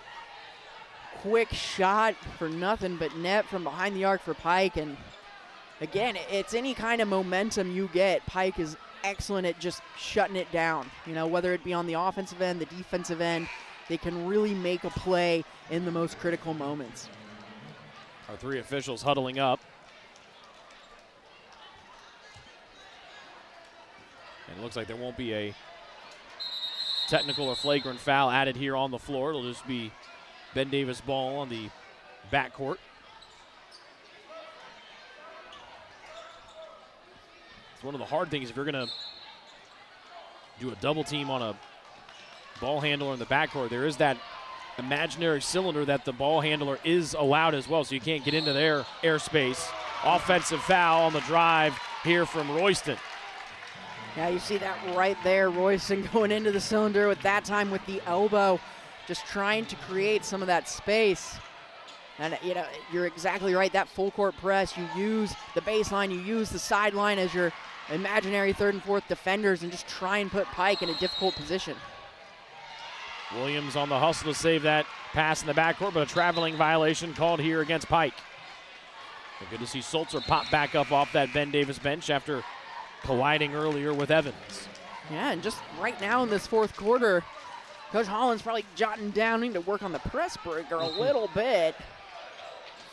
quick shot for nothing but net from behind the arc for Pike. And again, it's any kind of momentum you get. Pike is excellent at just shutting it down. You know, whether it be on the offensive end, the defensive end, they can really make a play in the most critical moments. Our 3 officials huddling up. And it looks like there won't be a technical or flagrant foul added here on the floor. It'll just be Ben Davis ball on the backcourt. It's one of the hard things if you're going to do a double team on a ball handler in the backcourt. There is that imaginary cylinder that the ball handler is allowed as well, so you can't get into their airspace. Offensive foul on the drive here from Royston. Yeah, you see that right there. Royston going into the cylinder with that time with the elbow, just trying to create some of that space. And, you know, you're exactly right. That full court press, you use the baseline, you use the sideline as your imaginary third and fourth defenders and just try and put Pike in a difficult position. Williams on the hustle to save that pass in the backcourt, but a traveling violation called here against Pike. And good to see Sulzer pop back up off that Ben Davis bench after colliding earlier with Evans. Yeah, and just right now in this fourth quarter, Coach Holland's probably jotting down, need to work on the press breaker a little bit.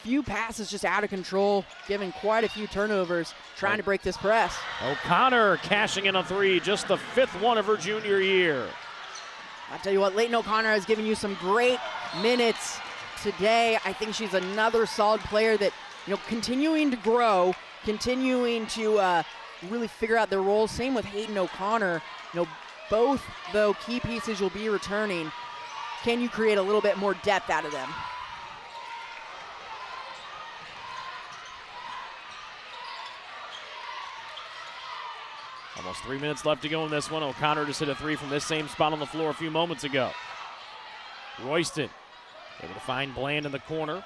Few passes just out of control, giving quite a few turnovers, trying to break this press. O'Connor cashing in a three, just the fifth one of her junior year. I tell you what, Leighton O'Connor has given you some great minutes today. I think she's another solid player that, you know, continuing to grow, continuing to really figure out their roles. Same with Hayden O'Connor. You know, both, though, key pieces you'll be returning. Can you create a little bit more depth out of them? Almost 3 minutes left to go in this one. O'Connor just hit a three from this same spot on the floor a few moments ago. Royston able to find Bland in the corner.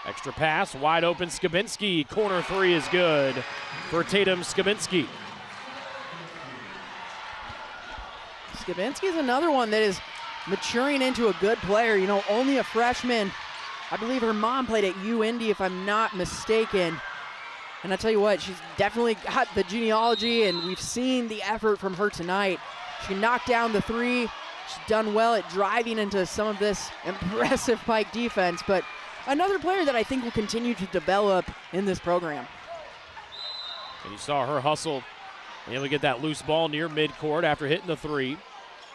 Extra pass, wide open Skabinski. Corner three is good for Tatum Skabinski. Skabinski's another one that is maturing into a good player. You know, only a freshman. I believe her mom played at UIndy, if I'm not mistaken. And I tell you what, she's definitely got the genealogy, and we've seen the effort from her tonight. She knocked down the three. She's done well at driving into some of this impressive Pike defense, but another player that I think will continue to develop in this program. And you saw her hustle, able to get that loose ball near midcourt after hitting the three.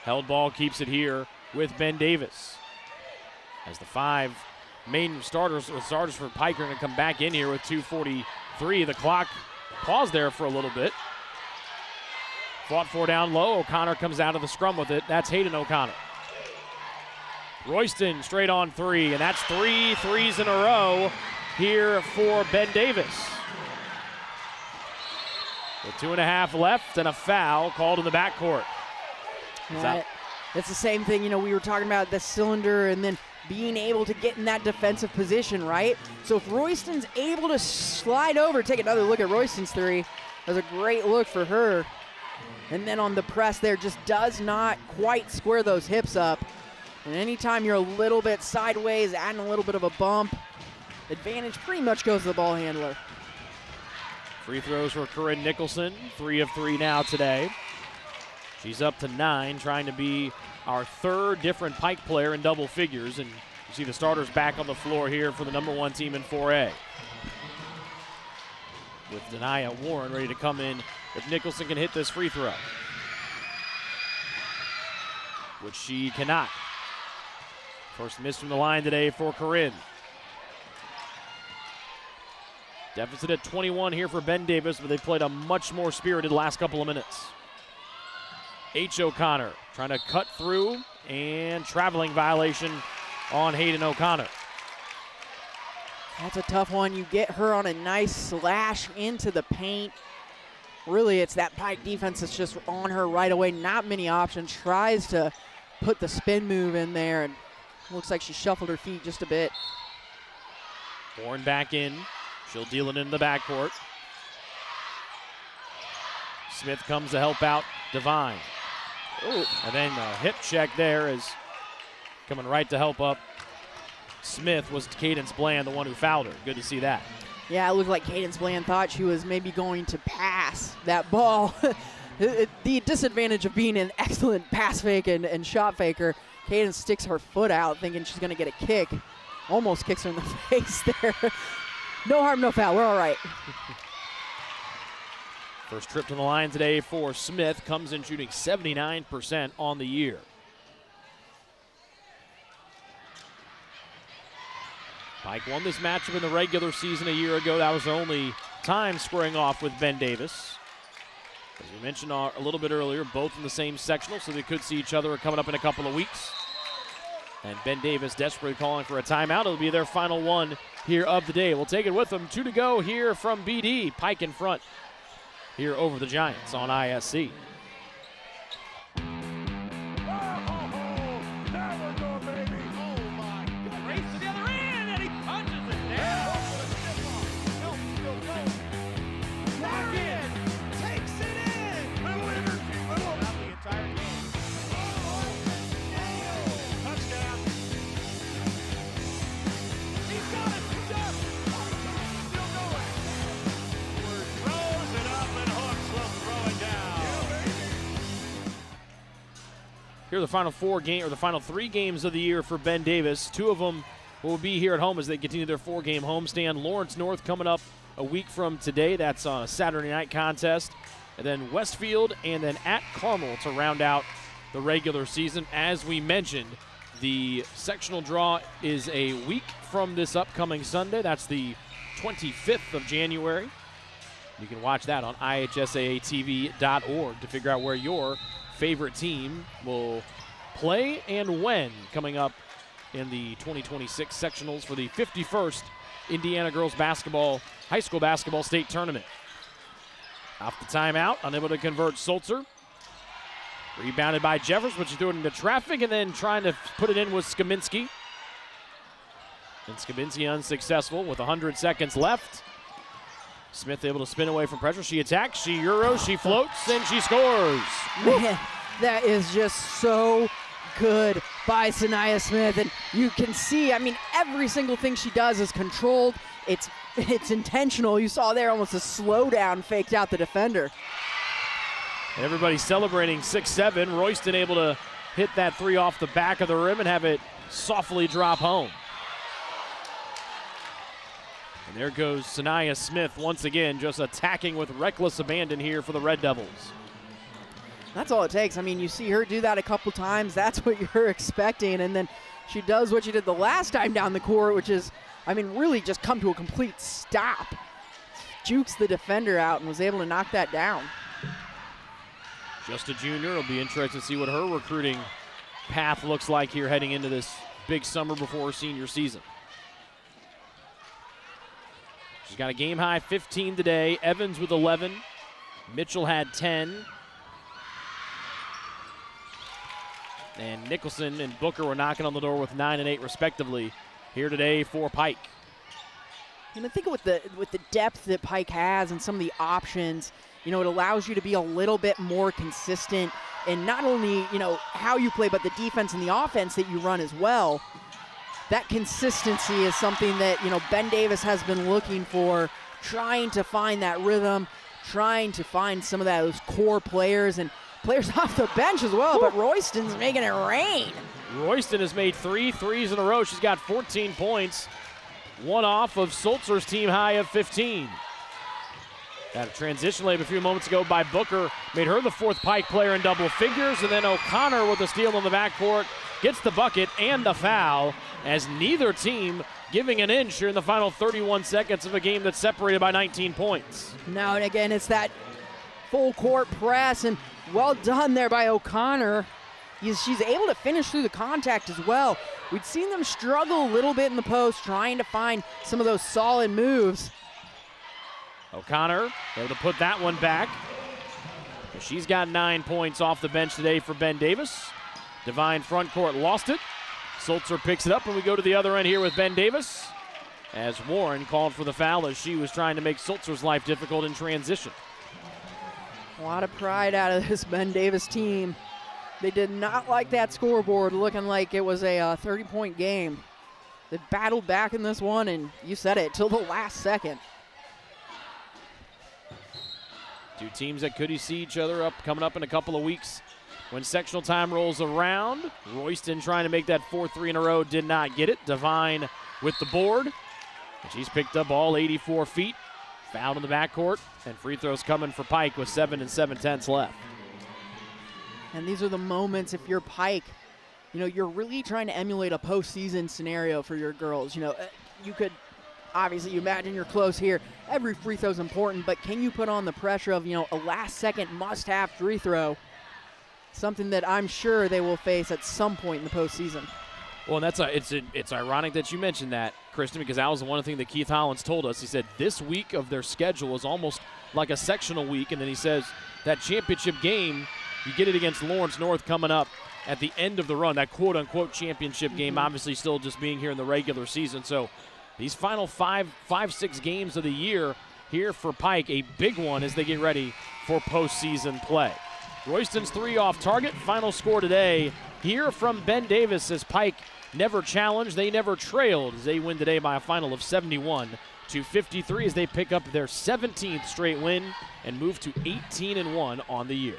Held ball keeps it here with Ben Davis. As the five main starters for Pike are going to come back in here with 2:43. The clock paused there for a little bit. Fought for down low. O'Connor comes out of the scrum with it. That's Hayden O'Connor. Royston straight on three, and that's 3 threes in a row here for Ben Davis. With 2.5 left and a foul called in the backcourt. Yeah, it's the same thing, you know, we were talking about the cylinder and then being able to get in that defensive position, right? So if Royston's able to slide over, take another look at Royston's three. That was a great look for her. And then on the press there, just does not quite square those hips up. And anytime you're a little bit sideways, adding a little bit of a bump, advantage pretty much goes to the ball handler. Free throws for Corinne Nicholson, 3 of 3 now today. She's up to 9, trying to be our third different Pike player in double figures, and you see the starters back on the floor here for the #1 team in 4A. With Denia Warren ready to come in if Nicholson can hit this free throw, which she cannot. First miss from the line today for Corinne. Deficit at 21 here for Ben Davis, but they've played a much more spirited last couple of minutes. H. O'Connor trying to cut through, and traveling violation on Hayden O'Connor. That's a tough one. You get her on a nice slash into the paint. Really, it's that Pike defense that's just on her right away. Not many options. Tries to put the spin move in there, and looks like she shuffled her feet just a bit. Warren back in. She'll deal it in the backcourt. Smith comes to help out Devine. Ooh. And then a hip check there is coming right to help up Smith was Cadence Bland, the one who fouled her. Good to see that. Yeah, it looked like Cadence Bland thought she was maybe going to pass that ball. The disadvantage of being an excellent pass fake and shot faker, Cadence sticks her foot out thinking she's going to get a kick. Almost kicks her in the face there. No harm, no foul. We're all right. First trip to the line today for Smith. Comes in shooting 79% on the year. Pike won this matchup in the regular season a year ago. That was their only time squaring off with Ben Davis. As we mentioned a little bit earlier, both in the same sectional, so they could see each other coming up in a couple of weeks. And Ben Davis desperately calling for a timeout. It'll be their final one here of the day. We'll take it with them. 2 to go here from BD. Pike in front here over the Giants on ISC. Here are the final 3 games of the year for Ben Davis. 2 of them will be here at home as they continue their 4-game homestand. Lawrence North coming up a week from today. That's on a Saturday night contest. And then Westfield and then at Carmel to round out the regular season. As we mentioned, the sectional draw is a week from this upcoming Sunday. That's the 25th of January. You can watch that on ihsaatv.org to figure out where your favorite team will play and when, coming up in the 2026 sectionals for the 51st Indiana girls basketball, high school basketball state tournament. Off the timeout, unable to convert Sulzer. Rebounded by Jeffers, but she threw it into traffic and then trying to put it in was Skaminski. And Skaminski unsuccessful with 100 seconds left. Smith able to spin away from pressure. She attacks, she euros, she floats, and she scores. Man, that is just so good by Sanaya Smith. And you can see, I mean, every single thing she does is controlled. It's intentional. You saw there almost a slowdown faked out the defender. Everybody celebrating 6-7. Royston able to hit that 3 off the back of the rim and have it softly drop home. And there goes Sanaya Smith once again, just attacking with reckless abandon here for the Red Devils. That's all it takes. I mean, you see her do that a couple times. That's what you're expecting. And then she does what she did the last time down the court, which is, I mean, really just come to a complete stop. Jukes the defender out and was able to knock that down. Just a junior. It'll be interesting to see what her recruiting path looks like here heading into this big summer before her senior season. She's got a game-high 15 today. Evans with 11. Mitchell had 10. And Nicholson and Booker were knocking on the door with 9 and 8 respectively here today for Pike. And I think with the depth that Pike has and some of the options, you know, it allows you to be a little bit more consistent in not only, you know, how you play, but the defense and the offense that you run as well. That consistency is something that, you know, Ben Davis has been looking for, trying to find that rhythm, trying to find some of those core players and players off the bench as well, but Royston's making it rain. Royston has made 3 threes in a row. She's got 14 points, 1 off of Sulzer's team high of 15. Got a transition layup a few moments ago by Booker, made her the 4th Pike player in double figures, and then O'Connor with a steal on the backcourt gets the bucket and the foul, as neither team giving an inch here in the final 31 seconds of a game that's separated by 19 points. Now and again, it's that full court press, and well done there by O'Connor. She's able to finish through the contact as well. We'd seen them struggle a little bit in the post, trying to find some of those solid moves. O'Connor able to put that one back. She's got 9 points off the bench today for Ben Davis. Divine front court lost it. Sulzer picks it up, and we go to the other end here with Ben Davis, as Warren called for the foul as she was trying to make Sulzer's life difficult in transition. A lot of pride out of this Ben Davis team. They did not like that scoreboard looking like it was a 30-point game. They battled back in this one, and you said it, till the last second. Two teams that could see each other coming up in a couple of weeks when sectional time rolls around. Royston trying to make that 4th 3 in a row, did not get it. Divine with the board. And she's picked up all 84 feet. Fouled in the backcourt, and free throws coming for Pike with 7 7/10 left. And these are the moments, if you're Pike, you're really trying to emulate a postseason scenario for your girls. You could obviously, you imagine you're close here. Every free throw is important, but can you put on the pressure of, a last-second must-have free throw? Something that I'm sure they will face at some point in the postseason. Well, and it's ironic that you mentioned that, Kristen, because that was the one thing that Keith Hollins told us. He said this week of their schedule is almost like a sectional week, and then he says that championship game, you get it against Lawrence North coming up at the end of the run, that quote-unquote championship game, obviously still just being here in the regular season. So these final 6 games of the year here for Pike, a big one as they get ready for postseason play. Royston's 3 off target. Final score today here from Ben Davis as Pike never challenged. They never trailed as they win today by a final of 71-53 as they pick up their 17th straight win and move to 18-1 on the year.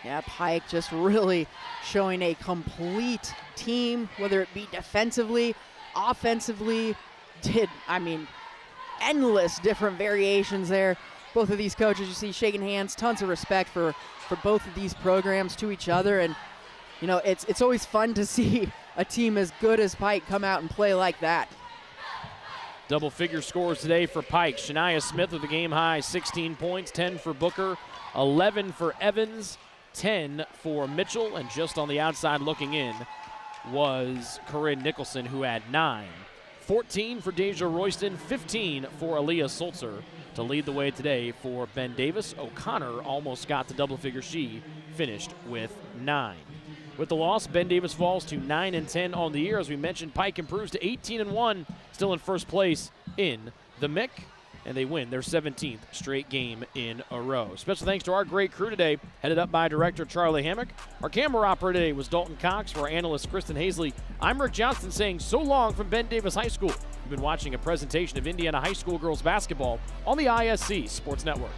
Yeah, Pike just really showing a complete team, whether it be defensively, offensively, endless different variations there. Both of these coaches you see shaking hands, tons of respect for both of these programs to each other. And, it's always fun to see a team as good as Pike come out and play like that. Double-figure scores today for Pike. Shania Smith with a game-high 16 points, 10 for Booker, 11 for Evans, 10 for Mitchell, and just on the outside looking in was Corinne Nicholson, who had 9. 14 for Deja Royston, 15 for Aaliyah Sulzer to lead the way today for Ben Davis. O'Connor almost got the double figure. She finished with 9. With the loss, Ben Davis falls to 9-10 on the year. As we mentioned, Pike improves to 18-1, still in first place in the MIC, and they win their 17th straight game in a row. Special thanks to our great crew today, headed up by Director Charlie Hammock. Our camera operator today was Dalton Cox. For our analyst, Kristen Hazley, I'm Rick Johnston saying so long from Ben Davis High School. You've been watching a presentation of Indiana High School girls basketball on the ISC Sports Network.